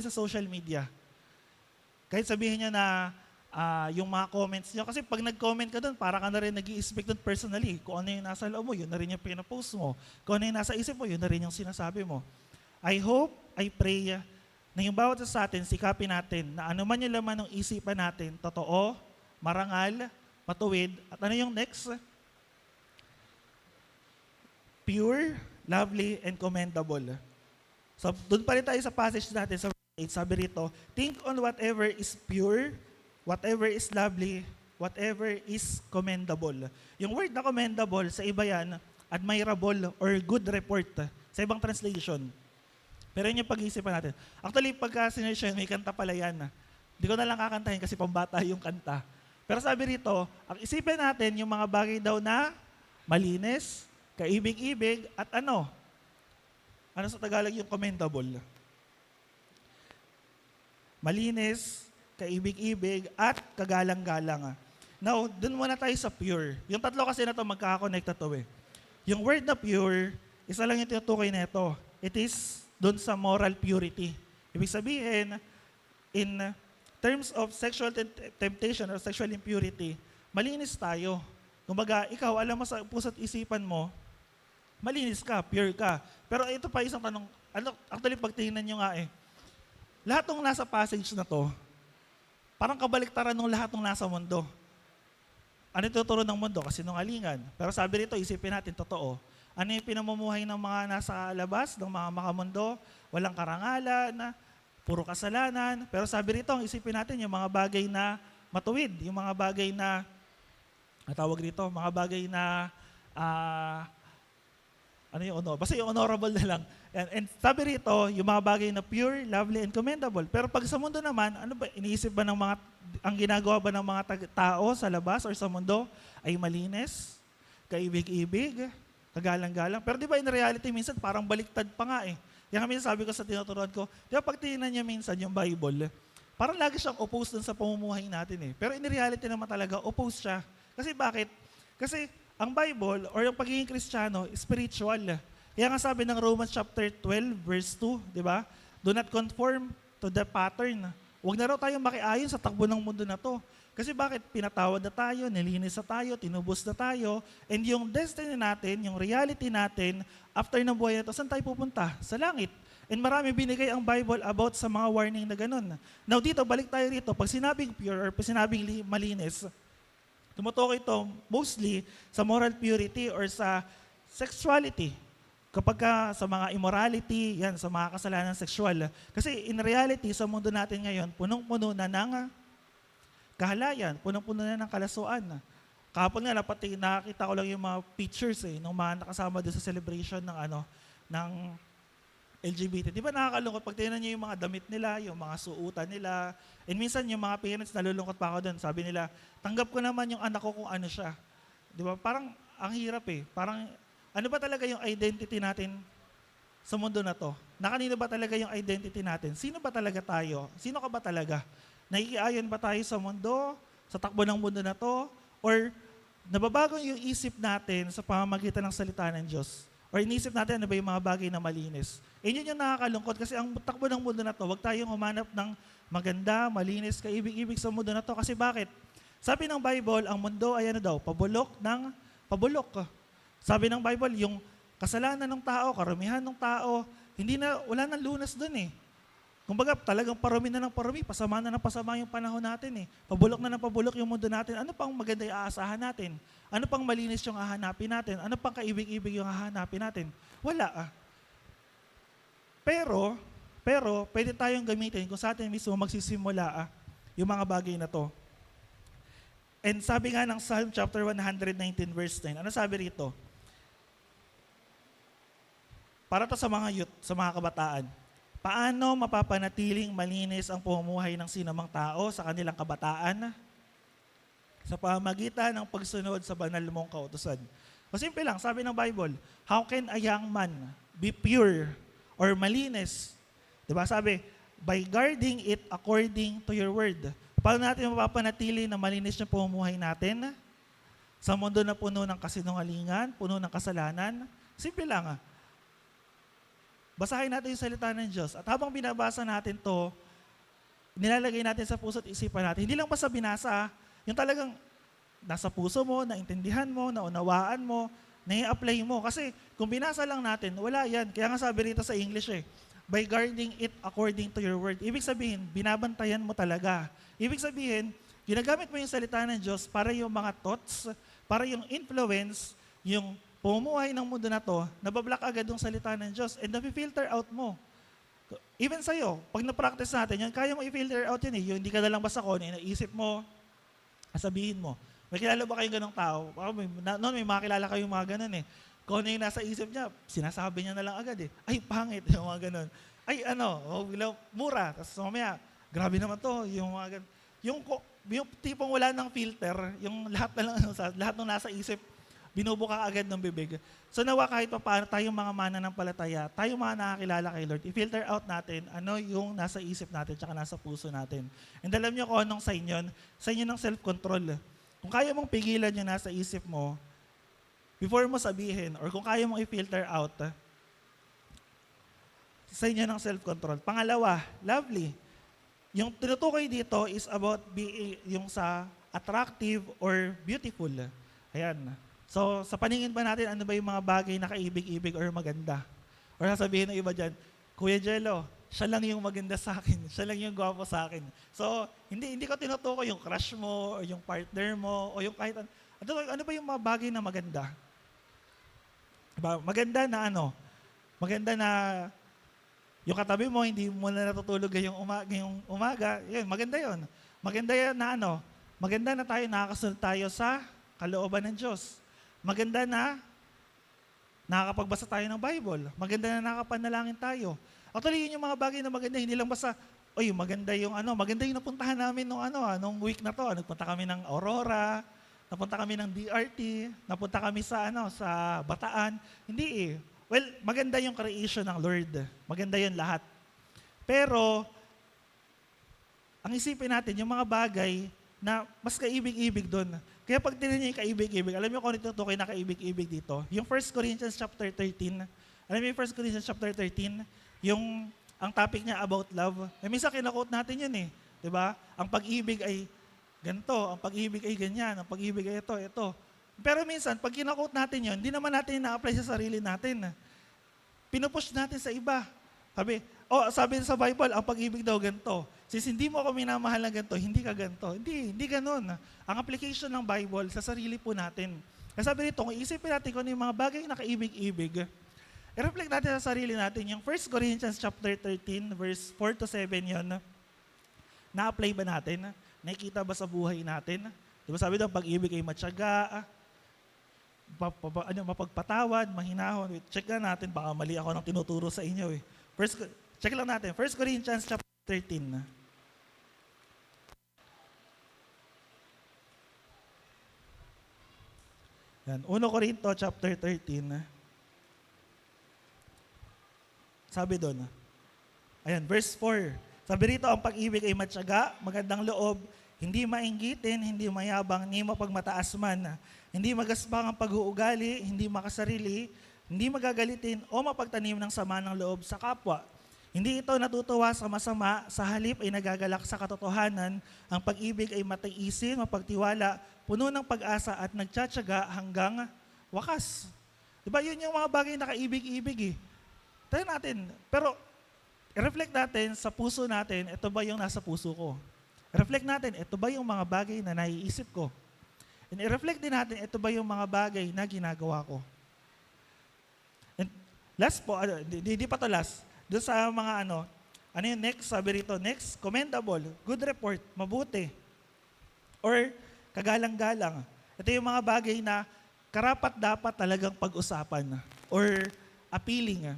sa social media. Kahit sabihin niya na yung mga comments niyo, kasi pag nag-comment ka doon, para ka na rin nag-i-expect doon personally. Kung ano yung nasa loob mo, yun na rin yung pinapost mo. Kung ano yung nasa isip mo, yun na rin yung sinasabi mo. I hope, I pray na yung bawat sa atin, sikapin natin na ano man yung laman ng isipan natin, totoo, marangal, matuwid, at ano yung next? Pure, lovely, and commendable. So, doon pa rin tayo sa passage natin sa verse 8, sabi rito, think on whatever is pure, whatever is lovely, whatever is commendable. Yung word na commendable, sa iba yan, admirable or good report. Sa ibang translation. Pero yun yung pag-iisipan natin. Actually, pagka sinerge may kanta pala yan. Hindi ko na lang kakantahin kasi pambata yung kanta. Pero sabi rito, ang isipin natin yung mga bagay daw na malinis, kaibig-ibig, at ano? Ano sa Tagalog yung commendable? Malinis, kaibig-ibig, at kagalang-galang. Now, dun muna tayo sa pure. Yung tatlo kasi na to magkaka-connect na to eh. Yung word na pure, isa lang yung tinutukoy na ito. It is doon sa moral purity. Ibig sabihin, in terms of sexual temptation or sexual impurity, malinis tayo. Kumbaga, ikaw, alam mo sa puso't isipan mo, malinis ka, pure ka. Pero ito pa isang tanong, actually pagtingnan nyo nga lahat ng nasa passage na to, parang kabaliktaran ng lahat ng nasa mundo. Ano yung tuturo ng mundo? Kasinungalingan. Pero sabi rito, isipin natin, totoo. Ano yung pinamumuhay ng mga nasa labas, ng mga makamundo? Walang karangalan, puro kasalanan. Pero sabi rito, isipin natin yung mga bagay na matuwid, yung mga bagay na, tawag rito, mga bagay na, basta yung honorable na lang. And sabi rito, yung mga bagay na pure, lovely, and commendable. Pero pag sa mundo naman, ano ba, iniisip ba ng mga, ang ginagawa ba ng mga tao sa labas or sa mundo ay malinis, kaibig-ibig, kagalang-galang. Pero di ba in reality, minsan parang baliktad pa nga Yan kami sabi ko sa tinuturuan ko, di ba pag tingnan niya minsan yung Bible, parang lagi siyang opposed dun sa pamumuhay natin Pero in reality naman talaga, opposed siya. Kasi bakit? Kasi ang Bible or yung pagiging Kristiyano, spiritual. Kaya nga sabi ng Romans chapter 12, verse 2, di ba? Do not conform to the pattern. Huwag na raw tayong makiayon sa takbo ng mundo na to. Kasi bakit? Pinatawad na tayo, nilinis na tayo, tinubos na tayo, and yung destiny natin, yung reality natin, after ng buhay na ito, saan tayo pupunta? Sa langit. And marami binigay ang Bible about sa mga warning na ganun. Now dito, balik tayo rito. Pag sinabing pure or pag sinabing malinis, tumutukoy ito mostly sa moral purity or sa sexuality. Kapag sa mga immorality, yan, sa mga kasalanan sexual. Kasi in reality, sa mundo natin ngayon, punong-puno na ng kahalayan, punong-puno na ng kalasuan. Kahapon nga, nakita ko lang yung mga pictures ng mga nakasama doon sa celebration ng LGBT. Di ba nakakalungkot pag tingnan niyo yung mga damit nila, yung mga suutan nila, and minsan yung mga parents nalulungkot pa ako doon. Sabi nila, tanggap ko naman yung anak ko kung ano siya. Di ba? Parang ang hirap Parang ano ba talaga yung identity natin sa mundo na to? Na kanino ba talaga yung identity natin? Sino ba talaga tayo? Sino ka ba talaga? Naikiayon ba tayo sa mundo, sa takbo ng mundo na to? Or nababago yung isip natin sa pamamagitan ng salita ng Diyos? Or inisip natin ano ba yung mga bagay na malinis? Yun yung nakakalungkot kasi ang takbo ng mundo na to, huwag tayong humanap ng maganda, malinis, kaibig-ibig sa mundo na to. Kasi bakit? Sabi ng Bible, ang mundo ay pabulok ng pabulok. Sabi ng Bible, yung kasalanan ng tao, karamihan ng tao, wala nang lunas dun Kumbaga, talagang parumi na ng parumi, pasama na ng pasama yung panahon natin Pabulok na ng pabulok yung mundo natin. Ano pang maganda yung aasahan natin? Ano pang malinis yung hahanapin natin? Ano pang kaibig-ibig yung hahanapin natin? Wala Pero, pwede tayong gamitin kung sa atin mismo magsisimula yung mga bagay na to. And sabi nga ng Psalm chapter 119 verse 9, ano sabi rito? Para to sa mga youth, sa mga kabataan. Paano mapapanatiling malinis ang pamumuhay ng sinumang tao sa kanilang kabataan? Sa pamamagitan ng pagsunod sa banal mong kautusan. Simple lang, sabi ng Bible, how can a young man be pure or malinis? Diba sabi, by guarding it according to your word. Paano natin mapapanatili na malinis yung pamumuhay natin? Sa mundo na puno ng kasinungalingan, puno ng kasalanan? Simple lang Basahin natin yung salita ng Diyos. At habang binabasa natin to, nilalagay natin sa puso at isipan natin. Hindi lang basta binasa, yung talagang nasa puso mo, naintindihan mo, naunawaan mo, nai-apply mo. Kasi kung binasa lang natin, wala yan. Kaya nga sabi rito sa English by guarding it according to your word. Ibig sabihin, binabantayan mo talaga. Ibig sabihin, ginagamit mo yung salita ng Diyos para yung mga thoughts, para yung influence, yung pumumuhay ng mundo na to, nabablock agad yung salita ng Diyos and napi-filter out mo. Even sa'yo, pag na-practice natin yan, kaya mo i-filter out yun Yung hindi ka na lang basta kung naisip mo, sabihin mo. May kilala ba kayong ganong tao? Noon may makilala kayong mga ganon Kung ano yung nasa isip niya, sinasabi niya na lang agad Ay, pangit, yung mga ganon. Ay, mura. Tapos mamaya, grabe naman to, yung mga ganon. Yung tipong wala ng filter, yung lahat na lang, lahat ng nasa isip, binubuka agad ng bibig. So nawa kahit pa paano tayong mga mananampalataya, tayong mga nakakilala kay Lord, i-filter out natin ano yung nasa isip natin tsaka nasa puso natin. And alam niyo kung anong sign yun? Sign yun ng self-control. Kung kaya mong pigilan yung nasa isip mo, before mo sabihin, or kung kaya mong i-filter out, sign yun ng self-control. Pangalawa, lovely. Yung tinutukoy dito is about being yung sa attractive or beautiful. Ayan. So, sa paningin ba natin, ano ba yung mga bagay na kaibig-ibig or maganda? Or sasabihin ng iba dyan, Kuya Jello, siya lang yung maganda sa akin. Siya lang yung gwapo sa akin. So, hindi ko tinutukoy yung crush mo, o yung partner mo, o yung kahit ano ba yung mga bagay na maganda? Diba? Maganda na Maganda na yung katabi mo, hindi mo na natutulog ngayong umaga. Yun, maganda yun. Maganda yan na Maganda na tayo, nakakasunod tayo sa kalooban ng Diyos. Maganda na nakakapagbasa tayo ng Bible. Maganda na nakapanalangin tayo. Actually, yun yung mga bagay na maganda. Hindi lang basta, maganda yung maganda yung napuntahan namin nung week na to. Nagpunta kami ng Aurora, napunta kami ng DRT, napunta kami sa Bataan. Hindi Well, maganda yung creation ng Lord. Maganda yun lahat. Pero, ang isipin natin, yung mga bagay na mas kaibig-ibig doon. Kaya pag tinignan niyo yung kaibig-ibig, alam niyo kung ano tutukoy na kaibig-ibig dito? Yung 1 Corinthians chapter 13. Alam niyo yung 1 Corinthians chapter 13? Ang topic niya about love. Minsan kinakot natin yun Diba? Ang pag-ibig ay ganito, ang pag-ibig ay ganyan, ang pag-ibig ay ito, ito. Pero minsan, pag kinakot natin yon, hindi naman natin na-apply sa sarili natin. Pinupush natin sa iba. Sabi sa Bible, ang pag-ibig daw ganito. Since hindi mo ako minamahal na ganito, hindi ka ganito. Hindi ganun. Ang application ng Bible sa sarili po natin. Kasi sabi rito, kung isipin natin kung ano yung mga bagay na kaibig-ibig, i-reflect natin sa sarili natin. Yung 1 Corinthians chapter 13, verse 4 to 7 yun, na-apply ba natin? Nakikita ba sa buhay natin? Diba sabi daw, pag-ibig ay matyaga, mapagpatawad, mahinahon. Check na natin, baka mali ako ng tinuturo sa inyo. Check lang natin, 1 Corinthians chapter 13. Yan, 1 Corinto chapter 13. Sabi doon, ayan, verse 4. Sabi rito, ang pag-ibig ay matyaga, magandang loob, hindi mainggitin, hindi mayabang, hindi mapagmataas man, hindi magaspang ang pag-uugali, hindi makasarili, hindi magagalitin o mapagtanim ng sama ng loob sa kapwa. Hindi ito natutuwa sa masama, sa halip ay nagagalak sa katotohanan, ang pag-ibig ay matiisin, mapagtiwala, puno ng pag-asa at nagtsatsaga hanggang wakas. Diba yun yung mga bagay na kaibig-ibig eh. Tayo natin, pero i-reflect natin sa puso natin, ito ba yung nasa puso ko? I-reflect natin, ito ba yung mga bagay na naiisip ko? And i-reflect din natin, ito ba yung mga bagay na ginagawa ko? And last po, hindi pa to last. Doon sa mga ano yung next, sabi rito, next, commendable, good report, mabuti. Or kagalang-galang. Ito yung mga bagay na karapat dapat talagang pag-usapan. Or appealing.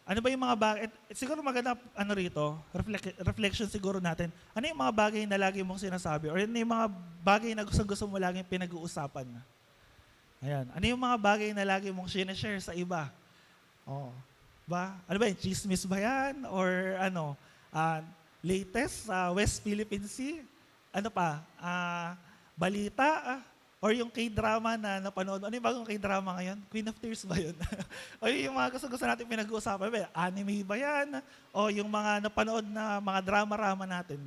Ano ba yung mga bagay, siguro maganda rito, reflection siguro natin. Ano yung mga bagay na lagi mong sinasabi? Or ano yung mga bagay na gusto mo laging pinag-uusapan? Ayan. Ano yung mga bagay na lagi mong sinashare sa iba? Ba? Ano ba yun? Chismis ba yan? Or latest sa West Philippine Sea? Ano pa? Balita? Or yung K-drama na napanood? Ano yung bagong K-drama ngayon? Queen of Tears ba yun? O yung mga gusto natin pinag-uusapan? Ba? Anime ba yan? O yung mga napanood na mga drama-rama natin?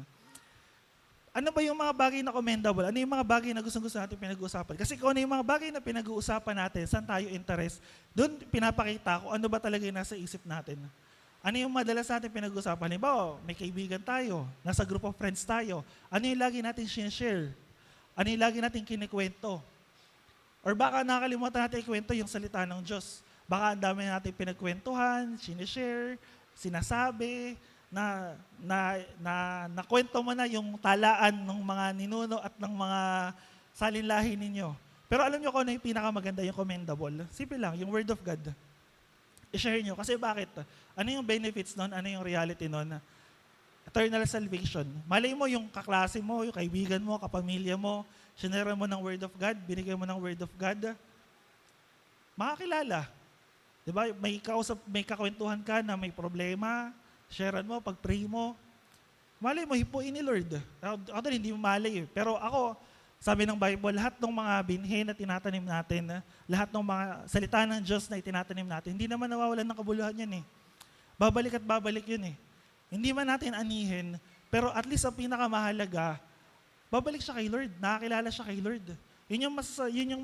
Ano ba yung mga bagay na commendable? Ano yung mga bagay na gusto natin pinag-uusapan? Kasi kung ano yung mga bagay na pinag-uusapan natin, saan tayo interest, doon pinapakita ko ano ba talaga yung nasa isip natin. Ano yung madalas natin pinag-uusapan? Halimbawa, may kaibigan tayo, nasa group of friends tayo. Ano yung lagi natin sinishare? Ano yung lagi natin kinikwento? Or baka nakalimutan natin ikwento yung salita ng Diyos. Baka ang dami natin pinagkwentuhan, sinishare, sinasabi, nakwento mo na yung talaan ng mga ninuno at ng mga salinlahi ninyo. Pero alam nyo kung ano yung pinakamaganda, yung commendable? Simple lang, yung Word of God. I-share nyo. Kasi bakit? Ano yung benefits nun? Ano yung reality nun? Eternal salvation. Malay mo yung kaklase mo, yung kaibigan mo, kapamilya mo, sinera mo ng Word of God, binigay mo ng Word of God, makakilala. Diba? May kakwentuhan ka na may problema, sharean mo, pag-pray mo. Malay mo, hipuin ni Lord. Ako hindi mo malay. Pero ako, sabi ng Bible, lahat ng mga binhi na tinatanim natin, lahat ng mga salita ng Diyos na itinatanim natin, hindi naman nawawalan ng kabuluhan yan eh. Babalik at babalik yun eh. Hindi man natin anihin, pero at least ang pinakamahalaga, babalik siya kay Lord. Nakakilala siya kay Lord. Yun yung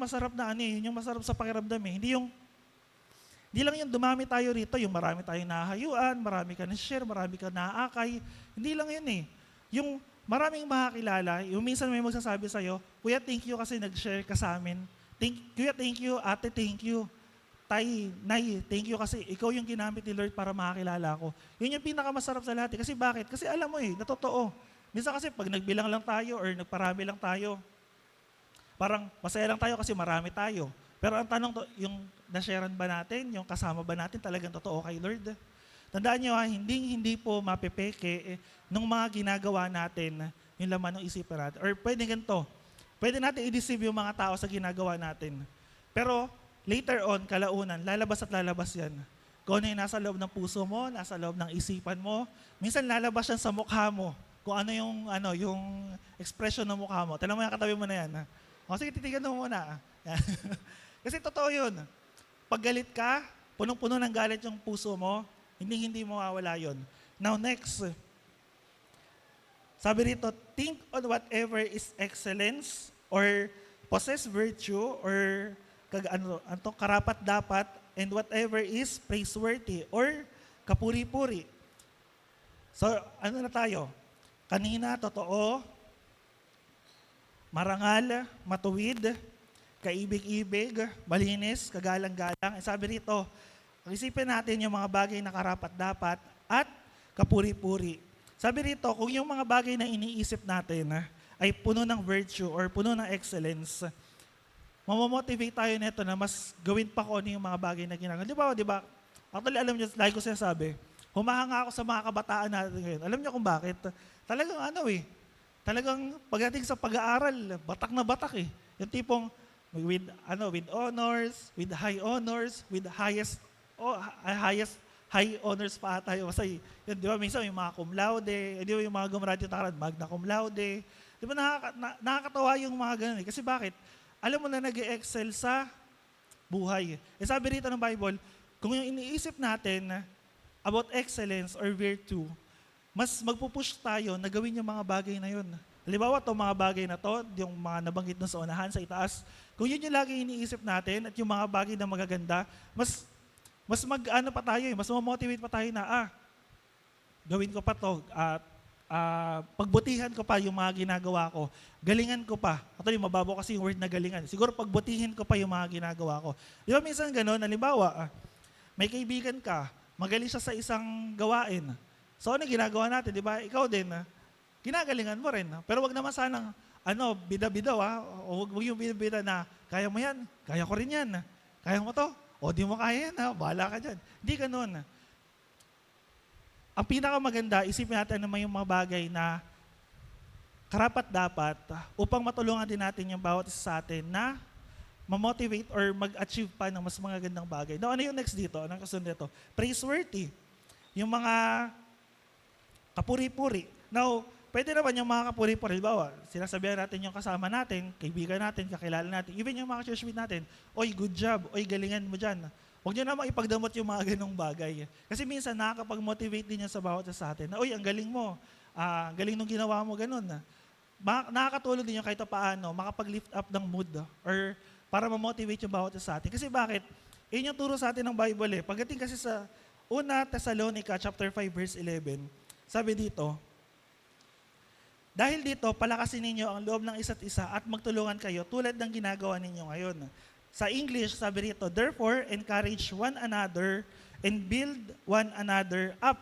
masarap na yun yung masarap sa pakiramdam eh. Hindi lang yung dumami tayo rito, yung marami tayong nahayuan, marami ka na-share, marami ka na-aakay. Hindi lang yun eh. Yung maraming makakilala, yung minsan may magsasabi sa'yo, Kuya, thank you kasi nag-share ka sa amin. Kuya, thank you. Ate, thank you. Tay, Nay, thank you kasi ikaw yung ginamit ni Lord para makakilala ako. Yun yung pinakamasarap sa lahat. Kasi bakit? Kasi alam mo na totoo. Minsan kasi pag nagbilang lang tayo or nagparami lang tayo, parang masaya lang tayo kasi marami tayo. Pero ang tanong, yung na-sharean ba natin, yung kasama ba natin talagang totoo kay Lord? Tandaan nyo hindi po mapepeke nung mga ginagawa natin, yung laman ng isipan natin. Or pwede ganito, pwede natin i-deceive yung mga tao sa ginagawa natin. Pero later on, kalaunan, lalabas at lalabas yan. Kung ano yung nasa loob ng puso mo, nasa loob ng isipan mo, minsan lalabas yan sa mukha mo. Kung ano yung expression ng mukha mo. Tala mo yung katabi mo na yan. Sige, titigan mo muna. Kasi totoo yun. Pag galit ka, punong-puno ng galit yung puso mo, hindi mawawala yun. Now next, sabi rito, think on whatever is excellence or possess virtue or karapat dapat and whatever is praiseworthy or kapuri-puri. So, ano na tayo? Kanina, totoo, marangal, matuwid, kaibig-ibig, malinis, kagalang-galang. Sabi rito, isipin natin yung mga bagay na karapat-dapat at kapuri-puri. Sabi rito, kung yung mga bagay na iniisip natin ay puno ng virtue or puno ng excellence, mamomotivate tayo nito na mas gawin pa ko ano yung mga bagay na ginagawa. Di ba? Actually, alam niyo, like ko sinasabi, humahanga ako sa mga kabataan natin ngayon. Alam niyo kung bakit? Talagang pagdating sa pag-aaral, batak na batak eh. Yung tipong with honors, with high honors, with highest high honors pa tayo. Kasi yun, di ba, minsan yung mga cum laude, di ba yung mga gumraduate taran, magna cum laude. Di ba nakakatawa yung mga ganun eh. Kasi bakit? Alam mo na nag-excel sa buhay. Sabi rito ng Bible, kung yung iniisip natin about excellence or virtue, mas magpupush tayo na gawin yung mga bagay na yun. Halimbawa, itong mga bagay na to, yung mga nabanggit dun sa unahan, sa itaas, kung yun yung lagi iniisip natin at yung mga bagay na magaganda, mas pa tayo, mas mamotivate pa tayo na, gawin ko pa to, at pagbutihan ko pa yung mga ginagawa ko, galingan ko pa. Actually, mababaw kasi yung word na galingan. Siguro pagbutihin ko pa yung mga ginagawa ko. Di ba minsan ganun, halimbawa, may kaibigan ka, magaling siya sa isang gawain. So ano ginagawa natin, di ba? Ikaw din, ginagalingan mo rin. Pero wag naman sanang, bida-bidaw, o wag yung bida-bida na, kaya mo yan, kaya ko rin yan. Kaya mo to, o di mo kaya yan, bahala ka dyan. Hindi ganun. Ang pinakamaganda, isipin natin naman yung mga bagay na karapat-dapat upang matulungan din natin yung bawat isa sa atin na ma-motivate or mag-achieve pa ng mas mga gandang bagay. Now, ano yung next dito? Anong kasunod dito? Praiseworthy. Yung mga kapuri-puri. Now, pwede naman yung mga kapuri-puri. Halimbawa, sinasabihan natin yung kasama natin, kaibigan natin, kakilala natin, even yung mga churchmate natin, oy, good job, oy, galingan mo dyan. Huwag nyo naman ipagdamot yung mga ganong bagay. Kasi minsan nakakapag-motivate din yan sa bawat isa sa atin. Na, oy, ang galing mo. Galing nung ginawa mo, ganun. Nakakatulong din yung kahit paano, makapag-lift up ng mood or para ma-motivate yung bawat isa sa atin. Kasi bakit? Yun yung turo sa atin ng Bible eh. Pagdating kasi sa 1 Thessalonica chapter 5 verse 11, sabi dito, dahil dito, palakasin ninyo ang loob ng isa't isa at magtulungan kayo tulad ng ginagawa ninyo ngayon. Sa English, sabi rito, therefore, encourage one another and build one another up.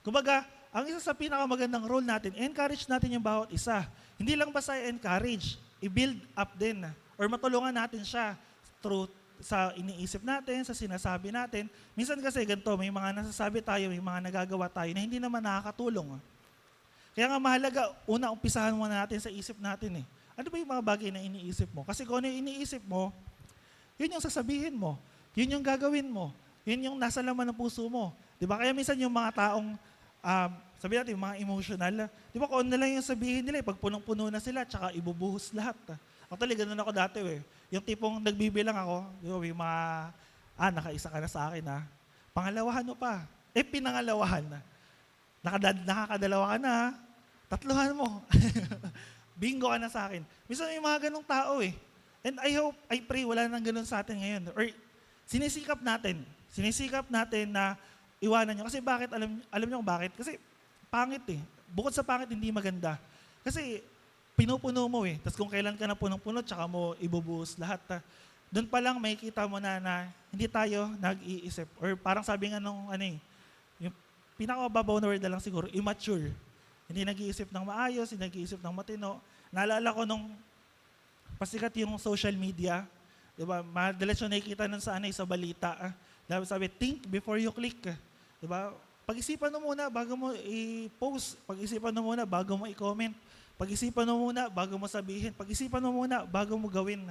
Kumbaga, ang isa sa pinakamagandang role natin, encourage natin yung bawat isa. Hindi lang basta encourage, i-build up din. Or matulungan natin siya through sa iniisip natin, sa sinasabi natin. Minsan kasi ganito, may mga nasasabi tayo, may mga nagagawa tayo na hindi naman nakakatulong. Kaya nga mahalaga, umpisahan muna natin sa isip natin eh. Ano ba yung mga bagay na iniisip mo? Kasi kung ano yung iniisip mo, yun yung sasabihin mo. Yun yung gagawin mo. Yun yung nasa laman ng puso mo. Diba? Kaya minsan yung mga taong, sabi natin, yung mga emotional, di ba kung ano na lang yung sabihin nila, pag punong-puno na sila, tsaka ibubuhos lahat. Actually, ganun ako dati eh. Yung tipong nagbibilang ako, di ba, yung mga, nakaisa ka na sa akin pangalawahan mo pa. Pinangalawahan na. Nakakadalawa ka na, tatluhan mo. Bingo ka na sa akin. Minsan yung mga ganung tao eh. And I pray wala nang ganun sa atin ngayon. Or sinisikap natin na iwanan nyo. Kasi bakit? Alam nyo kung bakit? Kasi pangit eh. Bukod sa pangit, hindi maganda. Kasi pinupuno mo eh. Tapos kung kailan ka na punong-puno, tsaka mo ibubuhos lahat. Doon pa lang makikita mo na hindi tayo nag-iisip. Or parang sabi nga nung yung pinakababaw na word na lang siguro, immature. Hindi nag-iisip ng maayos, hindi nag-iisip ng matino. Naalala ko nung pasikat yung social media, di ba? Madalas yung nakikita nun sa sa balita. Sabi, think before you click. Di ba? Pag-isipan mo muna bago mo i-post. Pag-isipan mo muna bago mo i-comment. Pag-isipan mo muna bago mo sabihin. Pag-isipan mo muna bago mo gawin.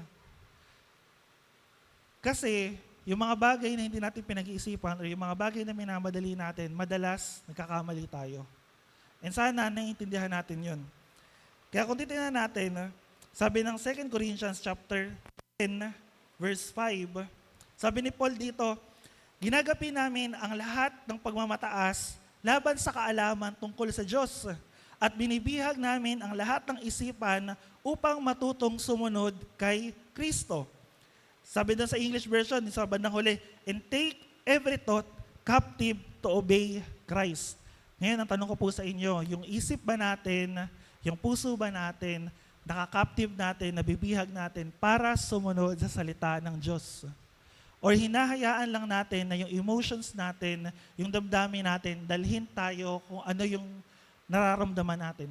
Kasi, yung mga bagay na hindi natin pinag-iisipan o yung mga bagay na minamadali natin, madalas nagkakamali tayo. And sana naiintindihan natin yun. Kaya kung titignan natin, sabi ng 2 Corinthians chapter 10, verse 5, sabi ni Paul dito, ginagapi namin ang lahat ng pagmamataas laban sa kaalaman tungkol sa Diyos at binibihag namin ang lahat ng isipan upang matutong sumunod kay Kristo. Sabi doon sa English version, sa bandang huli, and take every thought captive to obey Christ. Ngayon, ang tanong ko po sa inyo, yung isip ba natin, yung puso ba natin, nakakaptive natin, nabibihag natin para sumunod sa salita ng Diyos? Or hinahayaan lang natin na yung emotions natin, yung damdamin natin, dalhin tayo kung ano yung nararamdaman natin.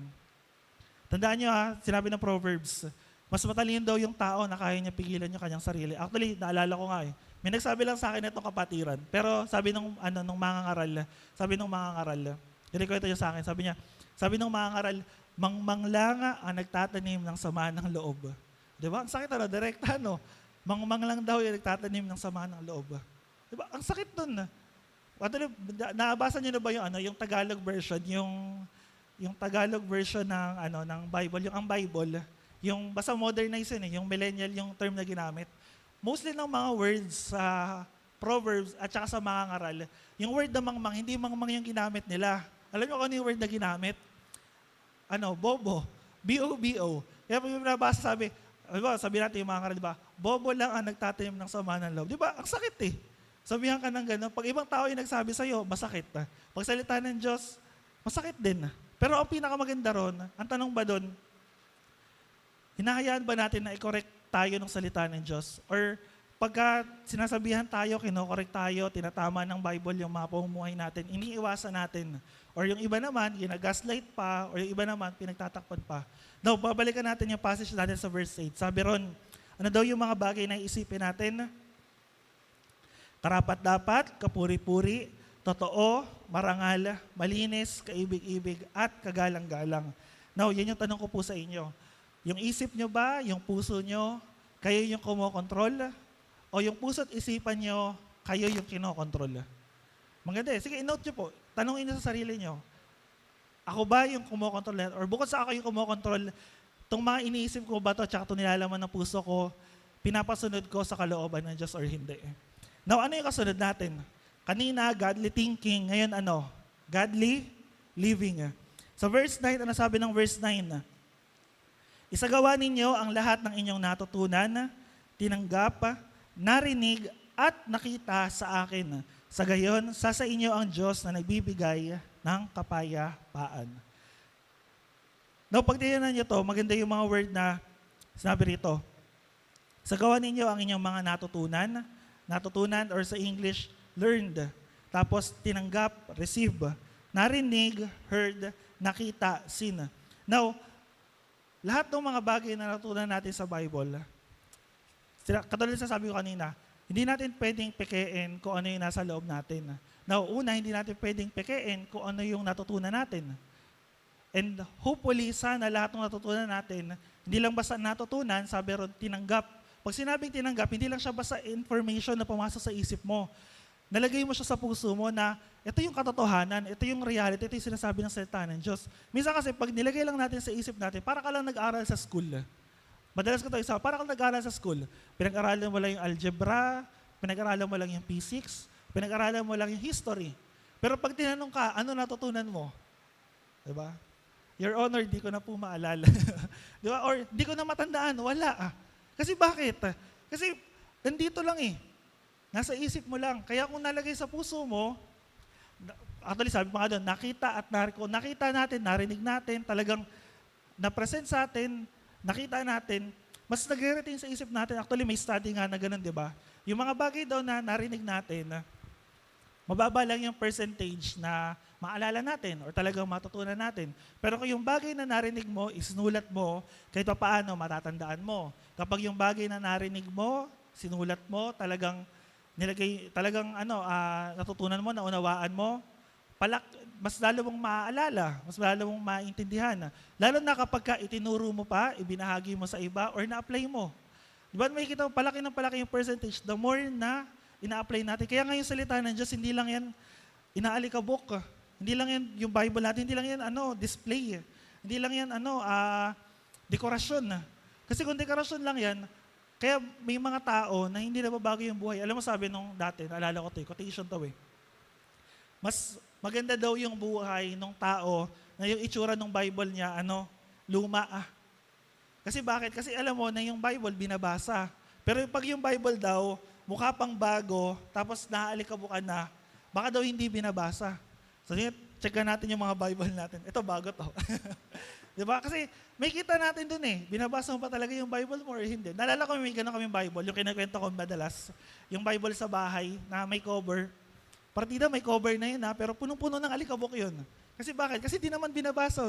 Tandaan nyo sinabi ng Proverbs, mas matalino daw yung tao na kaya niya pigilan yung kanyang sarili. Actually, naalala ko nga may nagsabi lang sa akin itong kapatiran. Pero sabi nung mangangaral, kwento niya sa akin, sabi nung mangangaral, mangmanglanga ang nagtatanim ng sama ng loob. Di ba? Ang sakit direkta, no? Mangmang lang daw yung nagtatanim ng sama ng loob. Di ba? Ang sakit dun. Nabasa niyo na ba yung Tagalog version, yung Tagalog version ng Bible, yung ang Bible, yung basta modernize yung millennial yung term na ginamit. Mostly ng mga words sa Proverbs at saka sa mga ngaral, yung word na mangmang, hindi mangmang yung ginamit nila. Alam niyo kung ano yung word na ginamit? Bobo. B-O-B-O. Kaya pag yung nabasa sabi natin yung mga ngaral, di ba? Bobo lang ang nagtatanim ng sama ng loob. Di ba? Ang sakit Sabihan ka ng gano'n. Pag ibang tao yung nagsabi sa'yo, masakit. Pag salita ng Diyos, masakit din. Pero ang pinakamaganda ron, ang tanong ba doon, hinahayaan ba natin na i-correct tayo ng salita ng Diyos? Or pagka sinasabihan tayo, kino-correct tayo, tinatama ng Bible yung mga pamumuhay natin, iniiwasan natin. Or yung iba naman, ginagaslight pa, or yung iba naman, pinagtatakpan pa. Now, babalikan natin yung passage natin sa verse 8. Sabi ron, ano daw yung mga bagay na isipin natin? Karapat-dapat, kapuri-puri, totoo, marangal, malinis, kaibig-ibig, at kagalang-galang. Now, yan yung tanong ko po sa inyo. Yung isip nyo ba, yung puso nyo, kayo yung kumokontrol? O yung puso at isipan nyo, kayo yung kinokontrol? Maganda Sige, i-note nyo po. Tanongin nyo sa sarili nyo. Ako ba yung kumokontrol? Or bukod sa ako yung kumokontrol, itong mga iniisip ko ba ito, tsaka ito nilalaman ng puso ko, pinapasunod ko sa kalooban ng Diyos or hindi? Now, ano yung kasunod natin? Kanina, godly thinking. Ngayon, godly living. Sa verse 9, ano sabi ng verse 9? Isagawa ninyo ang lahat ng inyong natutunan, tinanggap, narinig, at nakita sa akin. Sa gayon, sa inyo ang Diyos na nagbibigay ng kapayapaan. Now, pag tingnan nyo to, maganda yung mga word na sinabi rito. Isagawa ninyo ang inyong mga natutunan or sa English, learned. Tapos tinanggap, receive. Narinig, heard, nakita, seen. Now, lahat ng mga bagay na natutunan natin sa Bible, katulad sa sabi ko kanina, hindi natin pwedeng pekein kung ano yung nasa loob natin. Now, una, hindi natin pwedeng pekein kung ano yung natutunan natin. And hopefully, sana lahat ng natutunan natin, hindi lang basta natutunan, sabi ron, tinanggap. Pag sinabing tinanggap, hindi lang siya basta information na pumasok sa isip mo. Nalagay mo siya sa puso mo na ito yung katotohanan, ito yung reality, ito yung sinasabi ng salita ng Diyos. Minsan kasi pag nilagay lang natin sa isip natin, para ka lang nag-aral sa school. Madalas ko ito isa, para ka lang nag-aral sa school. Pinag-aralan mo lang yung algebra, pinag-aralan mo lang yung physics, pinag-aralan mo lang yung history. Pero pag tinanong ka, ano natutunan mo? Diba? Your Honor, di ko na po maalala. Diba? Or di ko na matandaan, wala. Kasi bakit? Kasi nandito lang Nasa isip mo lang. Kaya kung nalagay sa puso mo, actually sabi pa nga doon, nakita natin, narinig natin, talagang na-present sa atin, nakita natin, mas nag-retain sa isip natin. Actually may study nga na ganun, di ba? Yung mga bagay daw na narinig natin, mababa lang yung percentage na maalala natin or talagang matutunan natin. Pero kung yung bagay na narinig mo, isinulat mo, kahit pa paano matatandaan mo. Kapag yung bagay na narinig mo, sinulat mo, talagang natutunan mo, naunawaan mo, mas lalo mong maaalala, mas lalo mong maintindihan. Lalo na kapag itinuro mo pa, ibinahagi mo sa iba, or na-apply mo. Di ba may kita, palaki yung percentage, the more na ina-apply natin. Kaya ngayon salita ng Diyos, hindi lang yan inaalikabok. Hindi lang yan yung Bible natin, hindi lang yan display. Hindi lang yan dekorasyon. Kasi kung dekorasyon lang yan, kaya may mga tao na hindi nababago yung buhay. Alam mo sabi nung dati, naalala ko quotation to Mas maganda daw yung buhay ng tao na yung itsura ng Bible niya, luma. Kasi bakit? Kasi alam mo na yung Bible binabasa. Pero pag yung Bible daw, mukha pang bago, tapos naaalikabukan na, baka daw hindi binabasa. So, check natin yung mga Bible natin. Ito, bago to. Diba? Kasi may kita natin dun binabasa mo pa talaga yung Bible mo or hindi. Naalala ko may gano'n kaming Bible, yung kinakwento ko madalas, yung Bible sa bahay na may cover. Partida may cover na yun pero punong-puno ng alikabok yun. Kasi bakit? Kasi di naman binabasa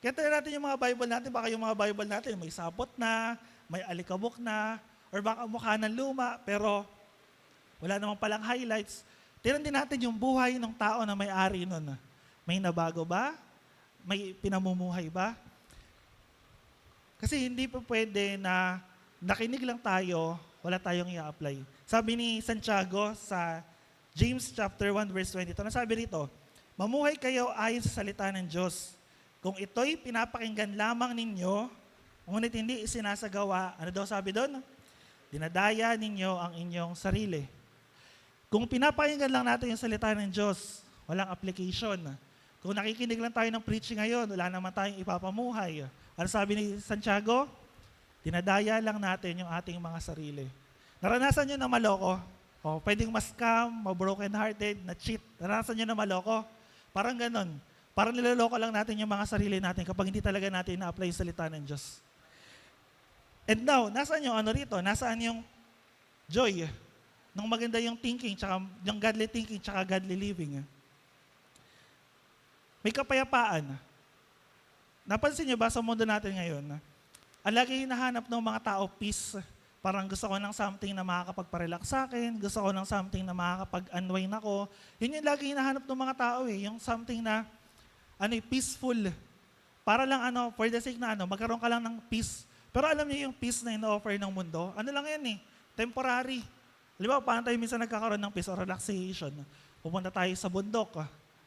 Kaya tayo natin yung mga Bible natin, baka yung mga Bible natin may sapot na, may alikabok na, or baka mukha ng luma, pero wala namang palang highlights. Tingnan din natin yung buhay ng tao na may-ari nun. May nabago ba? May pinamumuhay ba? Kasi hindi pa pwede na nakinig lang tayo, wala tayong i-apply. Sabi ni Santiago sa James chapter 1 verse 22, nasabi rito, mamuhay kayo ayon sa salita ng Diyos. Kung ito'y pinapakinggan lamang ninyo, ngunit hindi isinasagawa, ano daw sabi doon? Dinadaya ninyo ang inyong sarili. Kung pinapakinggan lang natin yung salita ng Diyos, walang application. Kung nakikinig lang tayo ng preaching ngayon, wala naman tayong ipapamuhay. Ano sabi ni Santiago? Dinadaya lang natin yung ating mga sarili. Naranasan nyo na maloko? O, pwedeng ma-scam, ma-broken hearted, na-cheat. Naranasan nyo na maloko? Parang ganon. Parang niloloko lang natin yung mga sarili natin kapag hindi talaga natin na-apply yung salita ng Diyos. And now, nasaan yung rito? Nasaan yung joy? Nung maganda yung thinking, tsaka, yung godly thinking, tsaka godly living. May kapayapaan. Napansin niyo ba sa mundo natin ngayon, ang lagi hinahanap ng mga tao, peace. Parang gusto ko ng something na makakapagparelax sa akin, gusto ko ng something na makakapag-unwind ako. Yun yung lagi hinahanap ng mga tao yung something na peaceful. Para lang for the sake na magkaroon ka lang ng peace. Pero alam niyo yung peace na ino-offer ng mundo, lang yan temporary. Halimbawa, paano tayo minsan nagkakaroon ng peace or relaxation? Pupunta tayo sa bundok,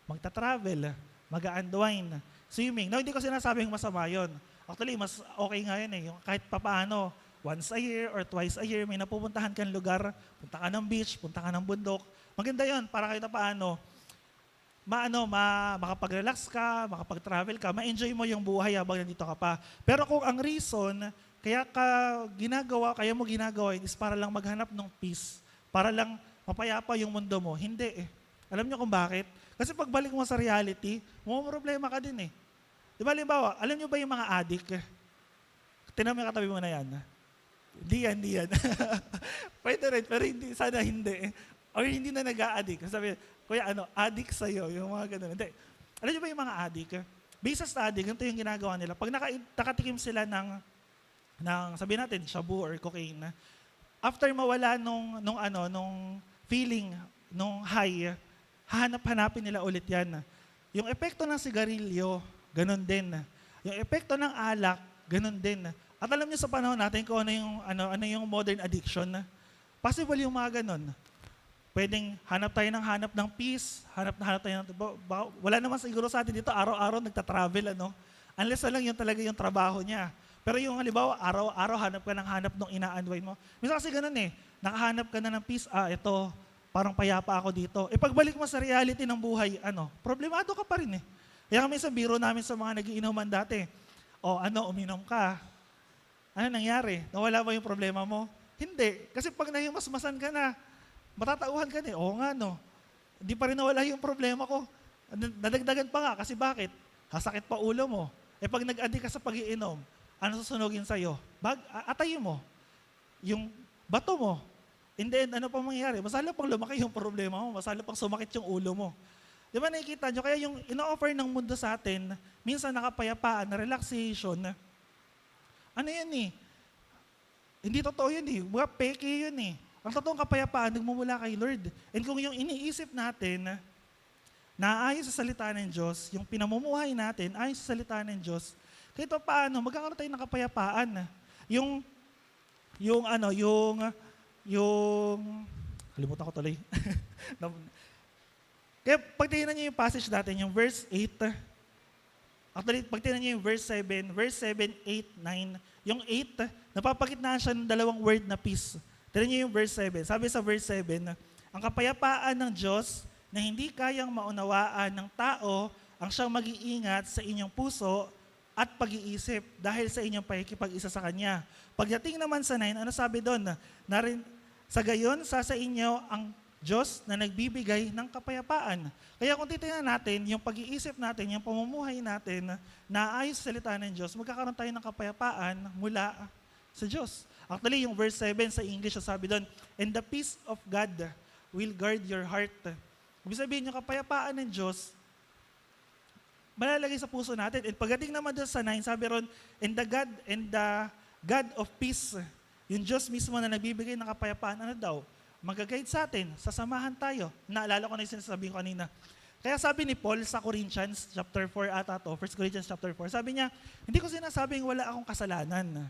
magta-travel, mag-unwind, swimming. No, hindi ko sinasabing masama yun. Actually, mas okay nga yun yung kahit papaano, once a year or twice a year, may napupuntahan kang lugar, punta ka ng beach, punta ka ng bundok. Maganda yun para kahit paano, makapag-relax ka, makapag-travel ka, ma-enjoy mo yung buhay habang nandito ka pa. Pero kung ang reason, kaya mo ginagawa is para lang maghanap ng peace, para lang mapayapa yung mundo mo, hindi Alam niyo kung bakit? Kasi pagbalik mo sa reality, problema ka din Di ba, halimbawa, alam niyo ba yung mga addict? Tinan mo yung katabi mo na yan. Hindi yan. Pwede rin, pero sana hindi. Or hindi na nag-a-addict. Sabi, kuya, addict sa'yo, yung mga ganun. Hindi. Alam niyo ba yung mga addict? Based sa study, ganito yung ginagawa nila. Pag nakatikim sila ng sabihin natin, shabu or cocaine, after mawala nung feeling, nung high, hanapin nila ulit yan. Yung epekto ng sigarilyo, ganun din. Yung epekto ng alak, ganun din. At alam niyo sa panahon natin kung ano yung modern addiction, possible yung mga ganun. Pwedeng hanap ng peace, hanap tayo wala naman siguro sa atin dito, araw-araw nagta-travel, Unless lang yun talaga yung trabaho niya. Pero yung halimbawa, araw-araw hanap ng ina-unwind mo. Minsan kasi ganun nakahanap ka na ng peace, ito, parang payapa ako dito. Pagbalik mo sa reality ng buhay, problemado ka pa rin Kaya minsan biro namin sa mga nagiinuman dati. Uminom ka. Ano nangyari? Nawala ba yung problema mo? Hindi. Kasi pag nahimasmasan ka na, matatauhan ka Oo nga, Hindi pa rin nawala yung problema ko. Nadagdagan pa nga. Kasi bakit? Hasakit pa ulo mo. Pag nag-addict ka sa pag-iinom, ano susunugin sa'yo? Atayin mo. Yung bato mo. And then, ano pang mangyayari? Mas lalo pang lumaki yung problema mo. Mas lalo pang sumakit yung ulo mo. Di ba nakikita nyo? Kaya yung ino-offer ng mundo sa atin, minsan nakapayapaan, na relaxation, hindi totoo yun Mga peke yun Ang totoong kapayapaan, nagmumula kay Lord. And kung yung iniisip natin, na ayon sa salita ng Diyos, yung pinamumuhay natin, ayon sa salita ng Diyos, kahit paano, magkakaroon tayo ng kapayapaan. Kalimutan ko tuloy. Kaya pag tingnan niyo yung passage natin, yung verse 8, actually, pag tingnan niyo yung verse 7, 8, 9, yung 8, napapagitnaan siya ng dalawang word na peace. Tingnan niyo yung verse 7. Sabi sa verse 7, ang kapayapaan ng Diyos na hindi kayang maunawaan ng tao ang siyang mag-iingat sa inyong puso at pag-iisip dahil sa inyong pakikipag-isa sa Kanya. Pagdating naman sa 9, ano sabi doon? Sa gayon, sa inyo ang Diyos na nagbibigay ng kapayapaan. Kaya kung titingnan natin, yung pag-iisip natin, yung pamumuhay natin, na ayos sa salita ng Diyos, magkakaroon tayo ng kapayapaan mula sa Diyos. Actually, yung verse 7 sa English, sabi doon, and the peace of God will guard your heart. Ibig sabihin, yung kapayapaan ng Diyos, malalagay sa puso natin. And pagdating naman doon sa 9, sabi ron, and the God of peace, yung Diyos mismo na nagbibigay ng kapayapaan, ano daw? Mag-guide sa atin, sasamahan tayo. Naalala ko na yung sinasabi ko kanina. Kaya sabi ni Paul sa Corinthians chapter 4 ata to, 1 Corinthians chapter 4, sabi niya, hindi ko sinasabing wala akong kasalanan.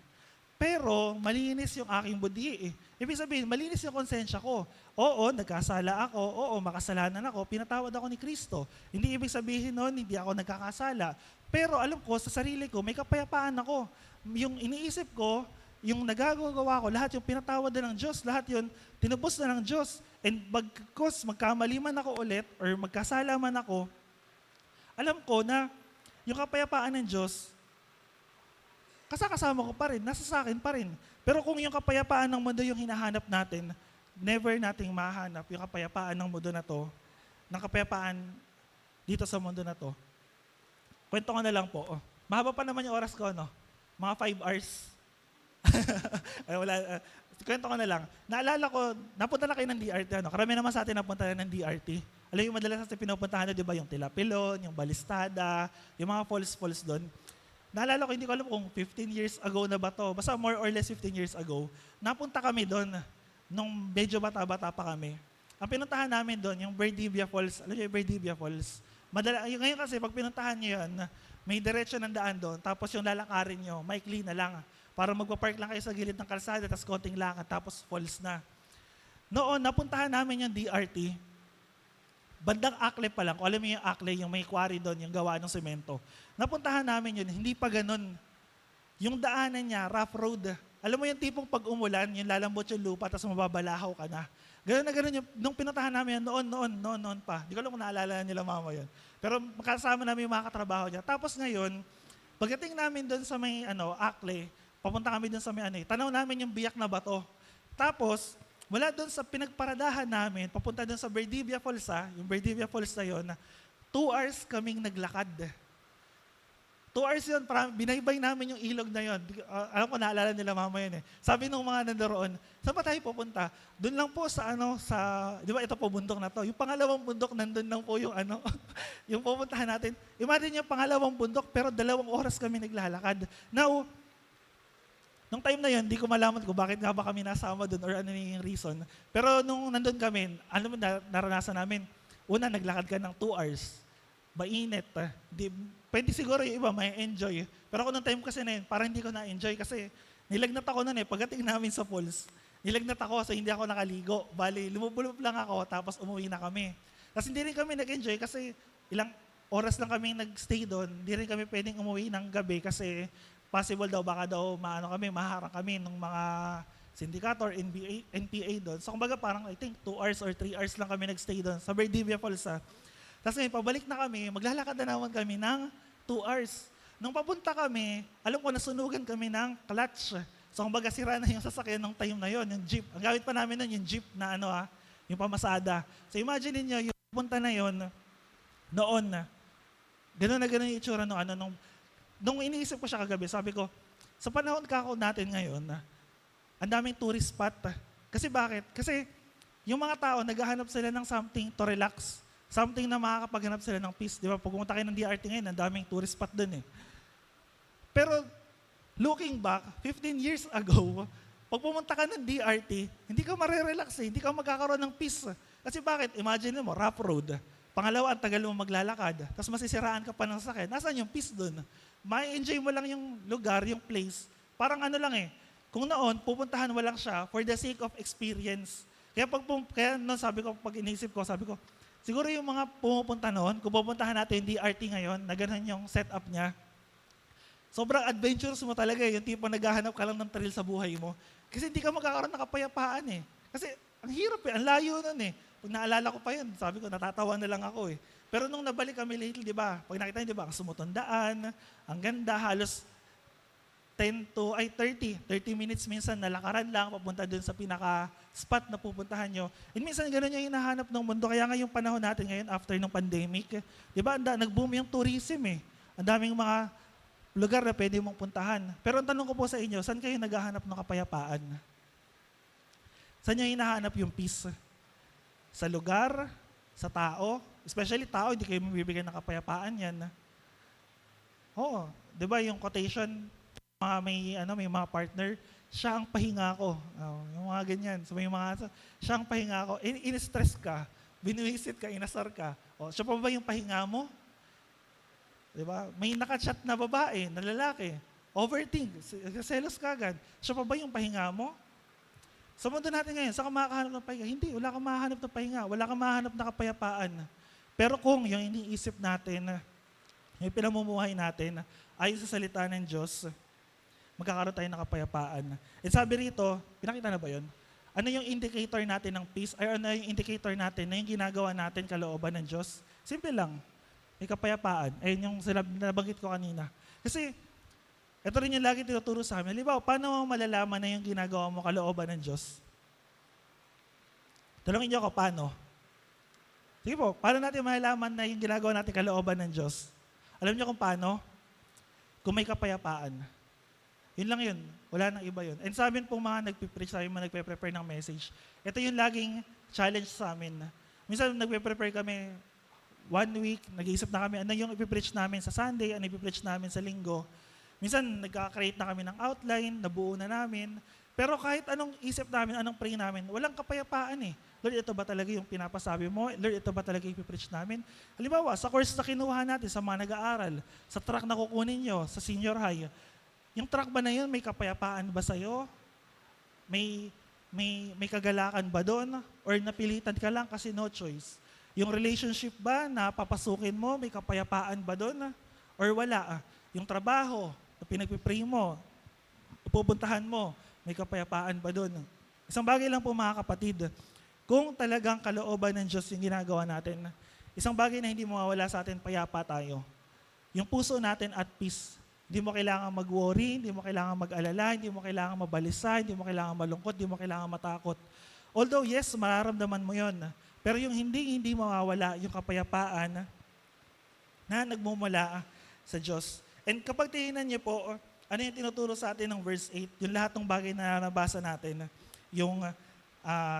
Pero malinis yung aking budi. Ibig sabihin, malinis yung konsensya ko. Oo, nagkasala ako. Oo, makasalanan ako. Pinatawad ako ni Kristo. Hindi ibig sabihin nun, hindi ako nagkakasala. Pero alam ko, sa sarili ko, may kapayapaan ako. Yung iniisip ko, yung nagagawa ko, lahat yung pinatawad na ng Diyos, lahat yun, tinubos na ng Diyos. And magkamali man ako ulit, or magkasala man ako, alam ko na yung kapayapaan ng Diyos, kasama ko pa rin, nasa sa akin pa rin. Pero kung yung kapayapaan ng mundo yung hinahanap natin, never nating mahanap yung kapayapaan ng mundo na to, ng kapayapaan dito sa mundo na to. Kwento ko na lang po. Mahaba pa naman yung oras ko, no? Mga 5 hours. Ay, wala. Kwento ko na lang. Naalala ko, napunta na kayo ng DRT. Ano? Karami naman sa atin napunta na ng DRT. Alam yung madalas natin pinupuntahan na, di ba? Yung Tilapilon, yung Balistada, yung mga falls doon. Naalala ko, hindi ko alam kung 15 years ago na ba to. Basta more or less 15 years ago. Napunta kami doon nung medyo bata-bata pa kami. Ang pinuntahan namin doon, yung Valdivia Falls. Alam niyo yung Valdivia Falls? Ngayon kasi, pag pinuntahan niyo yun, may diretso ng daan doon, tapos yung lalakarin niyo, maikli na lang. Para magpa-park lang kayo sa gilid ng kalsada, tapos konting lakad, tapos falls na. Noon, napuntahan namin yung DRT. Bandang Akle pa lang, kung alam mo yung Akle, yung may quarry doon, yung gawa ng semento. Napuntahan namin yun, hindi pa ganun. Yung daanan niya, rough road. Alam mo yung tipong pag umulan, yung lalambot yung lupa, tapos mababalahaw ka na. Ganun na ganun yung, nung pinuntahan namin yun, noon pa. Hindi ko alam kung naalala nila mama yun. Pero makasama namin yung mga katrabaho niya. Tapos ngayon, pagdating namin doon sa may Akle, papunta kami doon sa may tanaw namin yung biyak na bato. Tapos, wala doon sa pinagparadahan namin, papunta doon sa Valdivia Falls, yung Valdivia Falls na yun, 2 hours kaming naglakad. 2 hours yun, binaybay namin yung ilog na yun. Alam ko, naalala nila mama yun eh. Sabi nung mga nandaroon, saan pa tayo pupunta? Doon lang po sa di ba ito po bundok na to? Yung pangalawang bundok, nandun lang po yung yung pupuntahan natin. Imagine yung pangalawang bundok, pero 2 oras kami naglalakad. Now, nung time na yun, hindi ko malaman kung bakit nga ba kami nasama doon or ano yung reason. Pero nung nandun kami, alam mo, naranasan namin, una, naglakad ka ng 2 hours. Mainit. Pwede siguro yung iba, may enjoy. Pero ako nung time kasi na yun, parang hindi ko na-enjoy kasi nilagnat ako nun eh. Pagdating namin sa falls, nilagnat ako so hindi ako nakaligo. Bali, lumubulub lang ako tapos umuwi na kami. Tapos hindi rin kami nag-enjoy kasi ilang oras lang kami nag-stay doon. Hindi rin kami pwedeng umuwi ng gabi kasi possible daw, baka daw maharang kami ng mga syndicator, NPA doon. So kumbaga parang I think 2 hours or 3 hours lang kami nagstay doon sa Valdivia Falls. Tapos ngayon, pabalik na kami, maglalakad na naman kami ng 2 hours. Nung papunta kami, alam ko nasunugan kami ng clutch. So kumbaga sira na yung sasakyan ng time na yon, yung jeep. Ang gamit pa namin nun, yung jeep na yung pamasada. So imagine niyo yung punta na yon noon na. Ganun na ganun yung itsura nung iniisip ko siya kagabi, sabi ko, sa panahon kako natin ngayon, ang daming tourist spot. Kasi bakit? Kasi yung mga tao, naghahanap sila ng something to relax. Something na makakapaghanap sila ng peace. Di ba? Pag pumunta kayo ng DRT ngayon, ang daming tourist spot dun eh. Pero, looking back, 15 years ago, pag pumunta ka ng DRT, hindi ka marirelax eh. Hindi ka magkakaroon ng peace. Kasi bakit? Imagine mo, rough road. Pangalawa, ang tagal mo maglalakad. Tapos masisiraan ka pa ng sakit. Nasaan yung peace dun? May-enjoy mo lang yung lugar, yung place. Parang lang eh. Kung noon, pupuntahan mo lang siya for the sake of experience. Kaya noon sabi ko, pag inisip ko, sabi ko, siguro yung mga pumupunta noon, kung pupuntahan natin yung DRT ngayon, na ganun yung setup niya, sobrang adventurous mo talaga eh. Yung tipo naghahanap ka lang ng thrill sa buhay mo. Kasi hindi ka magkakaroon ng kapayapaan eh. Kasi ang hirap eh, ang layo nun eh. Pag naalala ko pa yun, sabi ko, natatawa na lang ako eh. Pero nung nabalik kami lately, di ba, pag nakita niyo, di ba, ang sumutundaan, ang ganda, halos 30 minutes minsan nalakaran lang papunta dun sa pinaka-spot na pupuntahan nyo. And minsan ganun yung hinahanap ng mundo. Kaya nga yung panahon natin ngayon after ng pandemic, di ba, nag-boom yung tourism eh. Ang daming mga lugar na pwede mong puntahan. Pero ang tanong ko po sa inyo, saan kayo naghahanap ng kapayapaan? Saan nyo hinahanap yung peace? Sa lugar? Sa tao? Especially tao, hindi kayo mabibigyan ng kapayapaan yan. Oo, di ba yung quotation, may mga partner, siya ang pahinga ko. Yung mga ganyan. So may mga, siya ang pahinga ko. In-stress ka, binuwisit ka, inasar ka. Siya pa ba yung pahinga mo? Diba? May nakachat na babae, na lalaki. Overthink, selos ka agad. Siya pa ba yung pahinga mo? Sa mundo natin ngayon, saan ka makakahanap ng pahinga? Hindi, wala kang mahanap ng pahinga. Wala kang mahanap ng kapayapaan. Pero kung yung iniisip natin, yung pinamumuhay natin, ayon sa salita ng Diyos, magkakaroon tayo ng kapayapaan. And sabi rito, pinakita na ba yun? Ano yung indicator natin ng peace? Ay ano yung indicator natin na yung ginagawa natin kalooban ng Diyos? Simple lang. May kapayapaan. Ayun yung nabanggit ko kanina. Kasi, ito rin yung lagi tinuturo sa amin. Halimbawa, paano mo malalaman na yung ginagawa mo kalooban ng Diyos? Talungin niyo ako, paano? Sige po, paano natin malalaman na yung ginagawa natin kalooban ng Diyos? Alam niyo kung paano? Kung may kapayapaan. Yun lang yun. Wala nang iba yun. And sa amin pong mga nagpipreach, sa amin mga nagpe-prepare ng message, ito yung laging challenge sa amin. Minsan nagpe-prepare kami 1 week, nag-iisip na kami ano yung ipipreach namin sa Sunday, ano ipipreach namin sa Linggo. Minsan nagka-create na kami ng outline, nabuo na namin. Pero kahit anong isip namin, anong pray namin, walang kapayapaan eh. Lord, ito ba talaga yung pinapasabi mo? Lord, ito ba talaga yung ipipreach namin? Halimbawa, sa course na kinuha natin, sa mga nag-aaral, sa track na kukunin nyo, sa senior high, yung track ba na yun, may kapayapaan ba sa'yo? May kagalakan ba doon? Or napilitan ka lang kasi no choice? Yung relationship ba na papasukin mo, may kapayapaan ba doon? Or wala? Yung trabaho na pinagpipray mo, pupuntahan mo, may kapayapaan ba doon? Isang bagay lang po mga kapatid, kung talagang kalooban ng Diyos yung ginagawa natin, isang bagay na hindi mawawala sa atin, payapa tayo. Yung puso natin at peace. Hindi mo kailangan mag-worry, hindi mo kailangan mag-alala, hindi mo kailangan mabalisa, hindi mo kailangan malungkot, hindi mo kailangan matakot. Although yes, mararamdaman mo yon. Pero yung hindi mawawala yung kapayapaan na nagmumula sa Diyos. And kapag tingnan niyo po, ano yung tinuturo sa atin ng verse 8, yung lahat ng bagay na nabasa natin, yung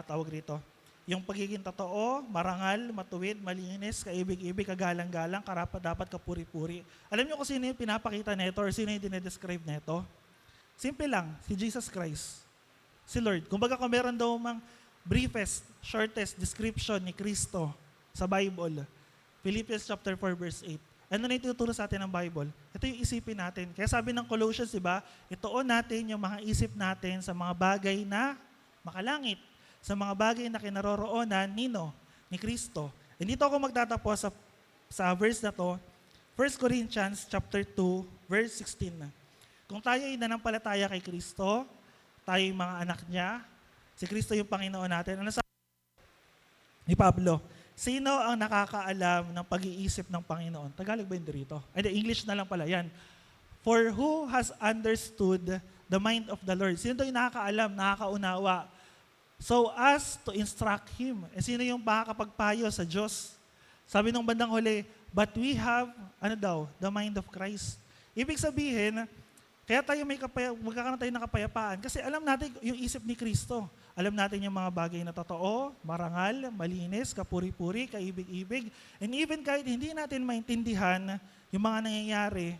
tawag rito, yung pagiging totoo, marangal, matuwid, malinis, kaibig-ibig, kagalang-galang, karapat-dapat, kapuri-puri. Alam niyo kung sino yung pinapakita nito or sino yung dinedescribe nito? Simple lang, si Jesus Christ. Si Lord. Kumbaga kung meron daw mang briefest, shortest description ni Kristo sa Bible, Philippians chapter 4 verse 8. Ano na yung tinuturo sa atin ng Bible? Ito yung isipin natin. Kaya sabi ng Colossians, diba, ituon natin yung mga isip natin sa mga bagay na makalangit, sa mga bagay na kinaroroonan ni Kristo. And dito ako magtatapos sa verse na to, 1 Corinthians chapter 2, verse 16. Kung tayo ay nanampalataya kay Kristo, tayo yung mga anak niya, si Kristo yung Panginoon natin. Ano sabi ni Pablo? Sino ang nakakaalam ng pag-iisip ng Panginoon? Tagalog ba yun dito? Ay, English na lang pala. Yan. For who has understood the mind of the Lord? Sino yung nakakaalam, nakakaunawa? So as to instruct Him. E sino yung makakapagpayo sa Diyos? Sabi ng bandang huli, but we have, the mind of Christ. Ibig sabihin, kaya tayo magkakaroon tayo ng kapayapaan kasi alam natin yung isip ni Kristo. Alam natin yung mga bagay na totoo, marangal, malinis, kapuri-puri, kaibig-ibig. And even kahit hindi natin maintindihan yung mga nangyayari,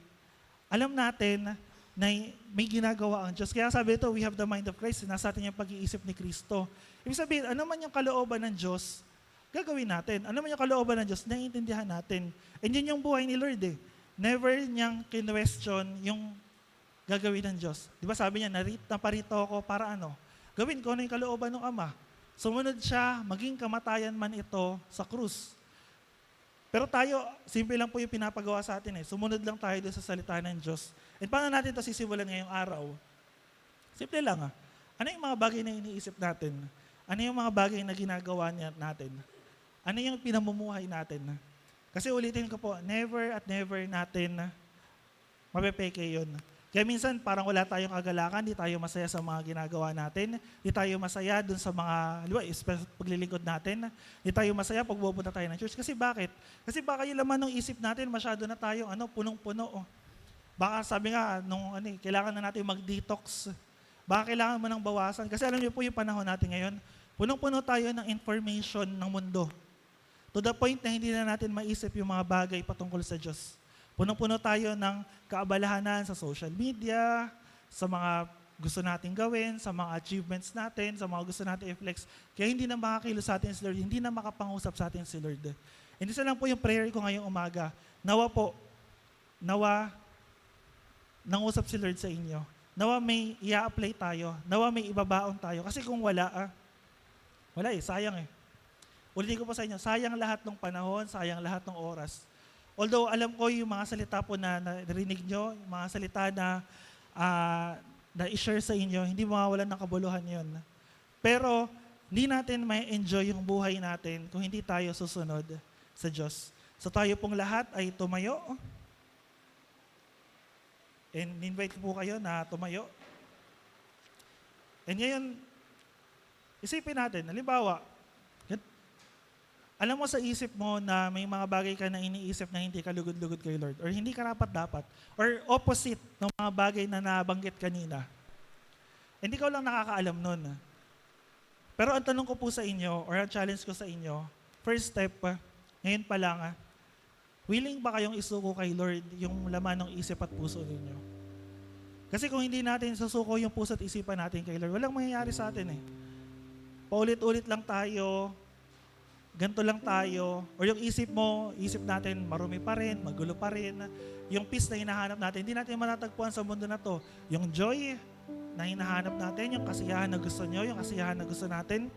alam natin na may ginagawa ang Diyos. Kaya sabi ito, we have the mind of Christ. Nasa atin yung pag-iisip ni Kristo. Ibig sabihin, ano man yung kalooban ng Diyos, gagawin natin. Ano man yung kalooban ng Diyos, naiintindihan natin. And yun yung buhay ni Lord eh. Never niyang kinwestiyon yung gagawin ng Diyos. Di ba sabi niya, naparito ako para ano? Gawin ko ano yung kalooban ng Ama. Sumunod siya, maging kamatayan man ito sa krus. Pero tayo, simple lang po yung pinapagawa sa atin eh. Sumunod lang tayo doon sa salita ng Diyos. And paano natin ito sisimulan ngayong araw? Simple lang ah. Ano yung mga bagay na iniisip natin? Ano yung mga bagay na ginagawa natin? Ano yung pinamumuhay natin? Kasi ulitin ko po, never at never natin mapepeke yun. Kaya minsan parang wala tayong kagalakan, di tayo masaya sa mga ginagawa natin, di tayo masaya dun sa mga, paglilingkod natin, di tayo masaya pag pupunta tayo ng church. Kasi bakit? Kasi baka yung laman ng isip natin, masyado na tayo punong-puno. Baka sabi nga, kailangan na natin mag-detox. Baka kailangan mo nang bawasan. Kasi alam niyo po yung panahon natin ngayon, punong-puno tayo ng information ng mundo. To the point na hindi na natin maisip yung mga bagay patungkol sa Diyos. Punong-puno tayo ng kaabalahanan sa social media, sa mga gusto nating gawin, sa mga achievements natin, sa mga gusto nating i-flex. Kaya hindi na makakilos sa atin si Lord, hindi na makapangusap sa atin si Lord. And isa lang po yung prayer ko ngayong umaga. Nawa nangusap si Lord sa inyo. Nawa may i-apply tayo. Nawa may ibabaon tayo. Kasi kung wala sayang eh. Ulitin ko po sa inyo, sayang lahat ng panahon, sayang lahat ng oras. Although alam ko yung mga salita po na narinig nyo, yung mga salita na i-share sa inyo, hindi mawawalan ng kabuluhan yun. Pero hindi natin may enjoy yung buhay natin kung hindi tayo susunod sa Diyos. So tayo pong lahat ay tumayo. And invite ko po kayo na tumayo. And ngayon, isipin natin, halimbawa, alam mo sa isip mo na may mga bagay ka na iniisip na hindi ka lugod-lugod kay Lord or hindi ka rapat-dapat or opposite ng mga bagay na nabanggit kanina. Hindi ka lang nakakaalam nun. Pero ang tanong ko po sa inyo or ang challenge ko sa inyo, first step, ngayon pa lang, willing ba kayong isuko kay Lord yung laman ng isip at puso ninyo? Kasi kung hindi natin susuko yung puso at isipan natin kay Lord, walang mangyayari sa atin eh. Paulit-ulit lang tayo, ganito lang tayo, or yung isip natin marumi pa rin, magulo pa rin. Yung peace na hinahanap natin, hindi natin matatagpuan sa mundo na to. Yung joy na hinahanap natin, yung kasiyahan na gusto nyo, yung kasiyahan na gusto natin.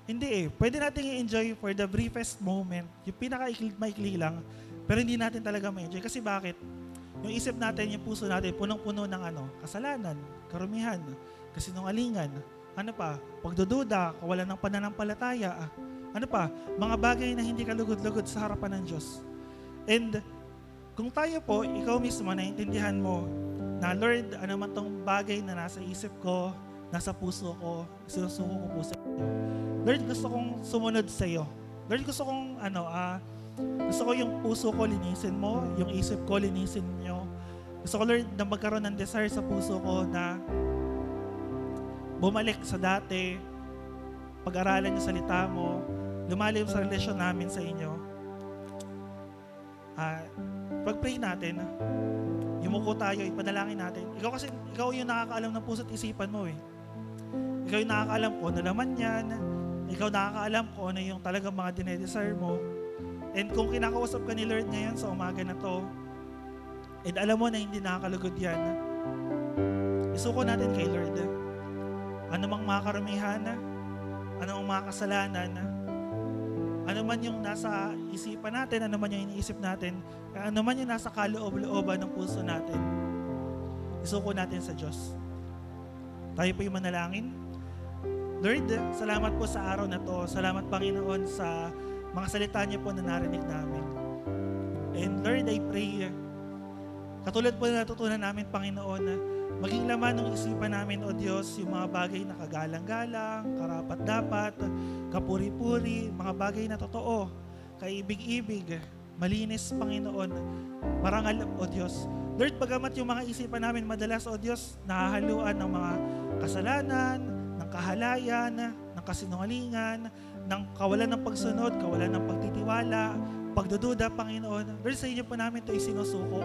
Hindi eh. Pwede natin i-enjoy for the briefest moment, yung pinaka-maikli lang, pero hindi natin talaga ma-enjoy. Kasi bakit? Yung isip natin, yung puso natin, punong-puno ng kasalanan, karumihan, kasinungalingan, pagdududa, kawalan ng pananampalataya, mga bagay na hindi kalugod-lugod sa harapan ng Diyos. And kung tayo po, ikaw mismo, naiintindihan mo na Lord, ano man tong bagay na nasa isip ko, nasa puso ko, sinusuko ko po sa iyo. Lord, gusto kong sumunod sa iyo. Lord, gusto ko yung puso ko linisin mo, yung isip ko linisin niyo. Gusto ko, Lord, na magkaroon ng desire sa puso ko na bumalik sa dati, pag-aralan yung salita mo, lumalim sa relasyon namin sa inyo. Pag-pray natin, yumuko tayo, ipanalangin natin. Ikaw yung nakakaalam ng puso at isipan mo eh. Ikaw yung nakakaalam kung ano naman yan. Ikaw nakakaalam kung ano yung talagang mga dinedesire mo. And kung kinakausap ka ni Lord ngayon sa umaga na to, and alam mo na hindi nakakalugod yan, isuko natin kay Lord. Ano mang mga karumihan, ano mang mga kasalanan, ano man yung nasa isipan natin, ano man yung iniisip natin, ano man yung nasa kaloob-looban ng puso natin, isuko natin sa Diyos. Tayo po yung manalangin. Lord, salamat po sa araw na to. Salamat, Panginoon, sa mga salita niyo po na narinig namin. And Lord, I pray, katulad po na natutunan namin, Panginoon, maging laman ng isipan namin, O Diyos, yung mga bagay na kagalang-galang, karapat-dapat, kapuri-puri, mga bagay na totoo, kaibig-ibig, malinis, Panginoon, marangal, O Diyos. Lord, bagamat yung mga isipan namin madalas, O Diyos, nahahaluan ng mga kasalanan, ng kahalayan, ng kasinungalingan, ng kawalan ng pagsunod, kawalan ng pagtitiwala, pagdududa, Panginoon. Lord, sa inyo po namin ito isinusuko.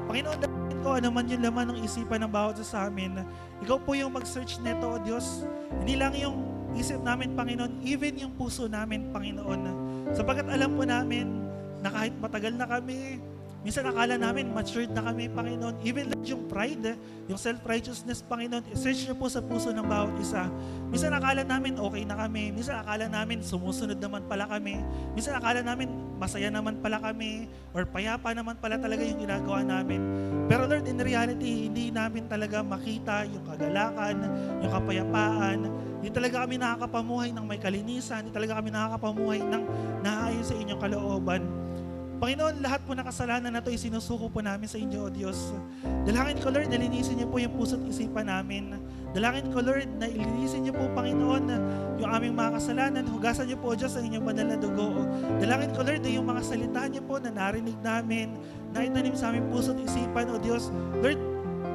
Panginoon, dapat ko ano man yung laman ng isipan ng bawat sa amin. Ikaw po yung mag-search neto, O Diyos. Hindi lang yung isip namin, Panginoon, even yung puso namin, Panginoon. Sapagkat alam po namin na kahit matagal na kami, Minsan akala namin matured na kami, Panginoon. Even Lord, yung pride, yung self-righteousness, Panginoon, search niyo po sa puso ng bawat isa. Minsan akala namin okay na kami. Minsan akala namin sumusunod naman pala kami. Minsan akala namin masaya naman pala kami or payapa naman pala talaga yung ginagawa namin. Pero Lord, in reality, hindi namin talaga makita yung kagalakan, yung kapayapaan. Hindi talaga kami nakakapamuhay ng may kalinisan. Hindi talaga kami nakakapamuhay ng naayon sa inyong kalooban. Panginoon, lahat po ng kasalanan na ito isinusuko po namin sa inyo, O Diyos. Dalangin ko, Lord, na linisin niyo po yung puso't isipan namin. Dalangin ko, Lord, na ilinisin niyo po, Panginoon, yung aming mga kasalanan. Hugasan niyo po, O Diyos, ang inyong banal na dugo. Dalangin ko, Lord, na yung mga salita niyo po na narinig namin, na itanim sa aming puso't isipan, O Diyos. Lord,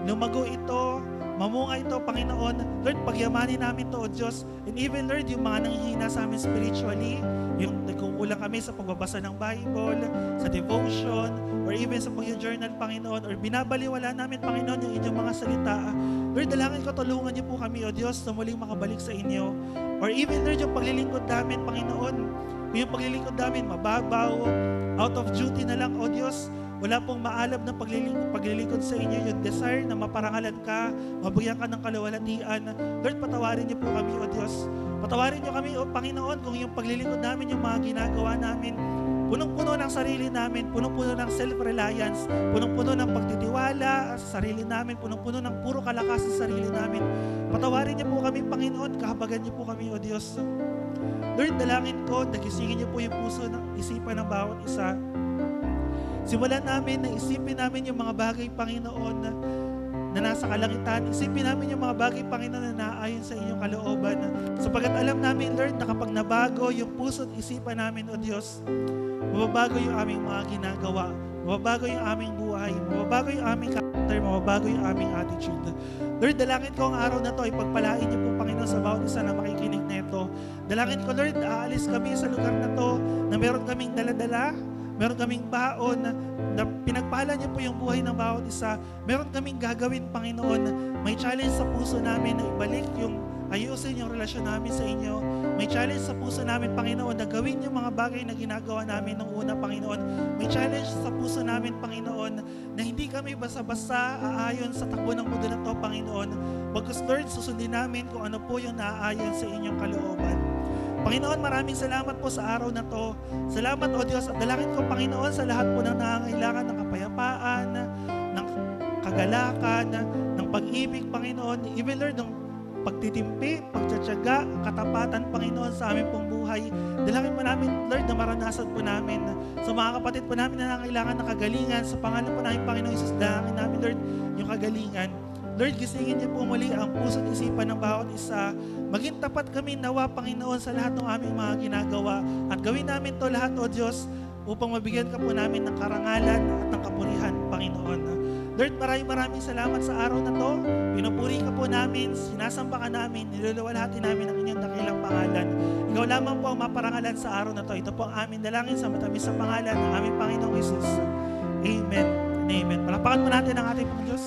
lumago ito, mamunga ito, Panginoon. Lord, pagyamanin namin to, O Diyos. And even, Lord, yung mga nanghihina sa amin spiritually, yung nagkukulang kami sa pagbabasa ng Bible, sa devotion, or even sa pag-journal, Panginoon, or binabaliwala namin, Panginoon, yung inyong mga salita. Lord, dalangin ko, tulungan niyo po kami, O Diyos, na muling makabalik sa inyo. Or even, Lord, yung paglilingkod namin, Panginoon, yung paglilingkod namin, mababaw, out of duty na lang, O Diyos. Wala pong maalab ng paglilingkod sa inyo, yung desire na maparangalan ka, mabigyan ka ng kaluwalhatian. Lord, patawarin niyo po kami, O Diyos. Patawarin niyo kami, O Panginoon, kung yung paglilingkod namin, yung mga ginagawa namin, punong-puno ng sarili namin, punong-puno ng self-reliance, punong-puno ng pagtitiwala sa sarili namin, punong-puno ng puro kalakas sa sarili namin. Patawarin niyo po kami, Panginoon, kahabagan niyo po kami, O Diyos. Lord, dalangin ko, nagisingin niyo po yung puso ng isipan ng bawat isa. Simulan namin na isipin namin yung mga bagay, Panginoon, na nasa kalangitan. Isipin namin yung mga bagay, Panginoon, na naayon sa inyong kalooban. Sapagat alam namin, Lord, na kapag nabago yung puso at isipan namin, O Diyos, mababago yung aming mga ginagawa, mababago yung aming buhay, mababago yung aming character, mababago yung aming attitude. Lord, dalangin ko ang araw na to, ipagpalain niyo po, Panginoon, sa bawat isa na makikinig na ito. Dalangin ko, Lord, aalis kami sa lugar na to, na meron kaming daladala, meron kaming baon na pinagpala niyo po yung buhay ng bawat isa. Meron kaming gagawin, Panginoon. May challenge sa puso namin na ibalik yung ayusin yung relasyon namin sa inyo. May challenge sa puso namin, Panginoon, na gawin yung mga bagay na ginagawa namin nung una, Panginoon. May challenge sa puso namin, Panginoon, na hindi kami basta-basta aayon sa takbo ng mundo na to, Panginoon. Bagkus, Lord, susundin namin kung ano po yung naaayon sa inyong kalooban. Panginoon, maraming salamat po sa araw na to. Salamat, O Diyos, at dalangin ko, Panginoon, sa lahat po ng nangangailangan ng kapayapaan, ng kagalakan, ng pag-ibig, Panginoon, even, Lord, ng pagtitimpi, pagtsatsaga, katapatan, Panginoon, sa aming pong buhay. Dalangin po namin, Lord, na maranasan po namin sa mga kapatid po namin na nangangailangan ng kagalingan. Sa pangalan po namin, Panginoon Jesus, dalangin namin, Lord, yung kagalingan. Lord, gisingin niyo po muli ang puso at isipan ng bawat isa. Maging tapat kami nawa, Panginoon, sa lahat ng aming mga ginagawa. At gawin namin to lahat, O Diyos, upang mabigyan ka po namin ng karangalan at ng kapurihan, Panginoon. Lord, maraming salamat sa araw na to. Pinupuri ka po namin, sinasamba ka namin, niluluwalhati namin ang inyong dakilang pangalan. Ikaw lamang po ang maparangalan sa araw na to. Ito po ang aming dalangin sa matamis sa pangalan ng aming Panginoong Jesus. Amen and amen. Palakpakan po natin ang ating Diyos.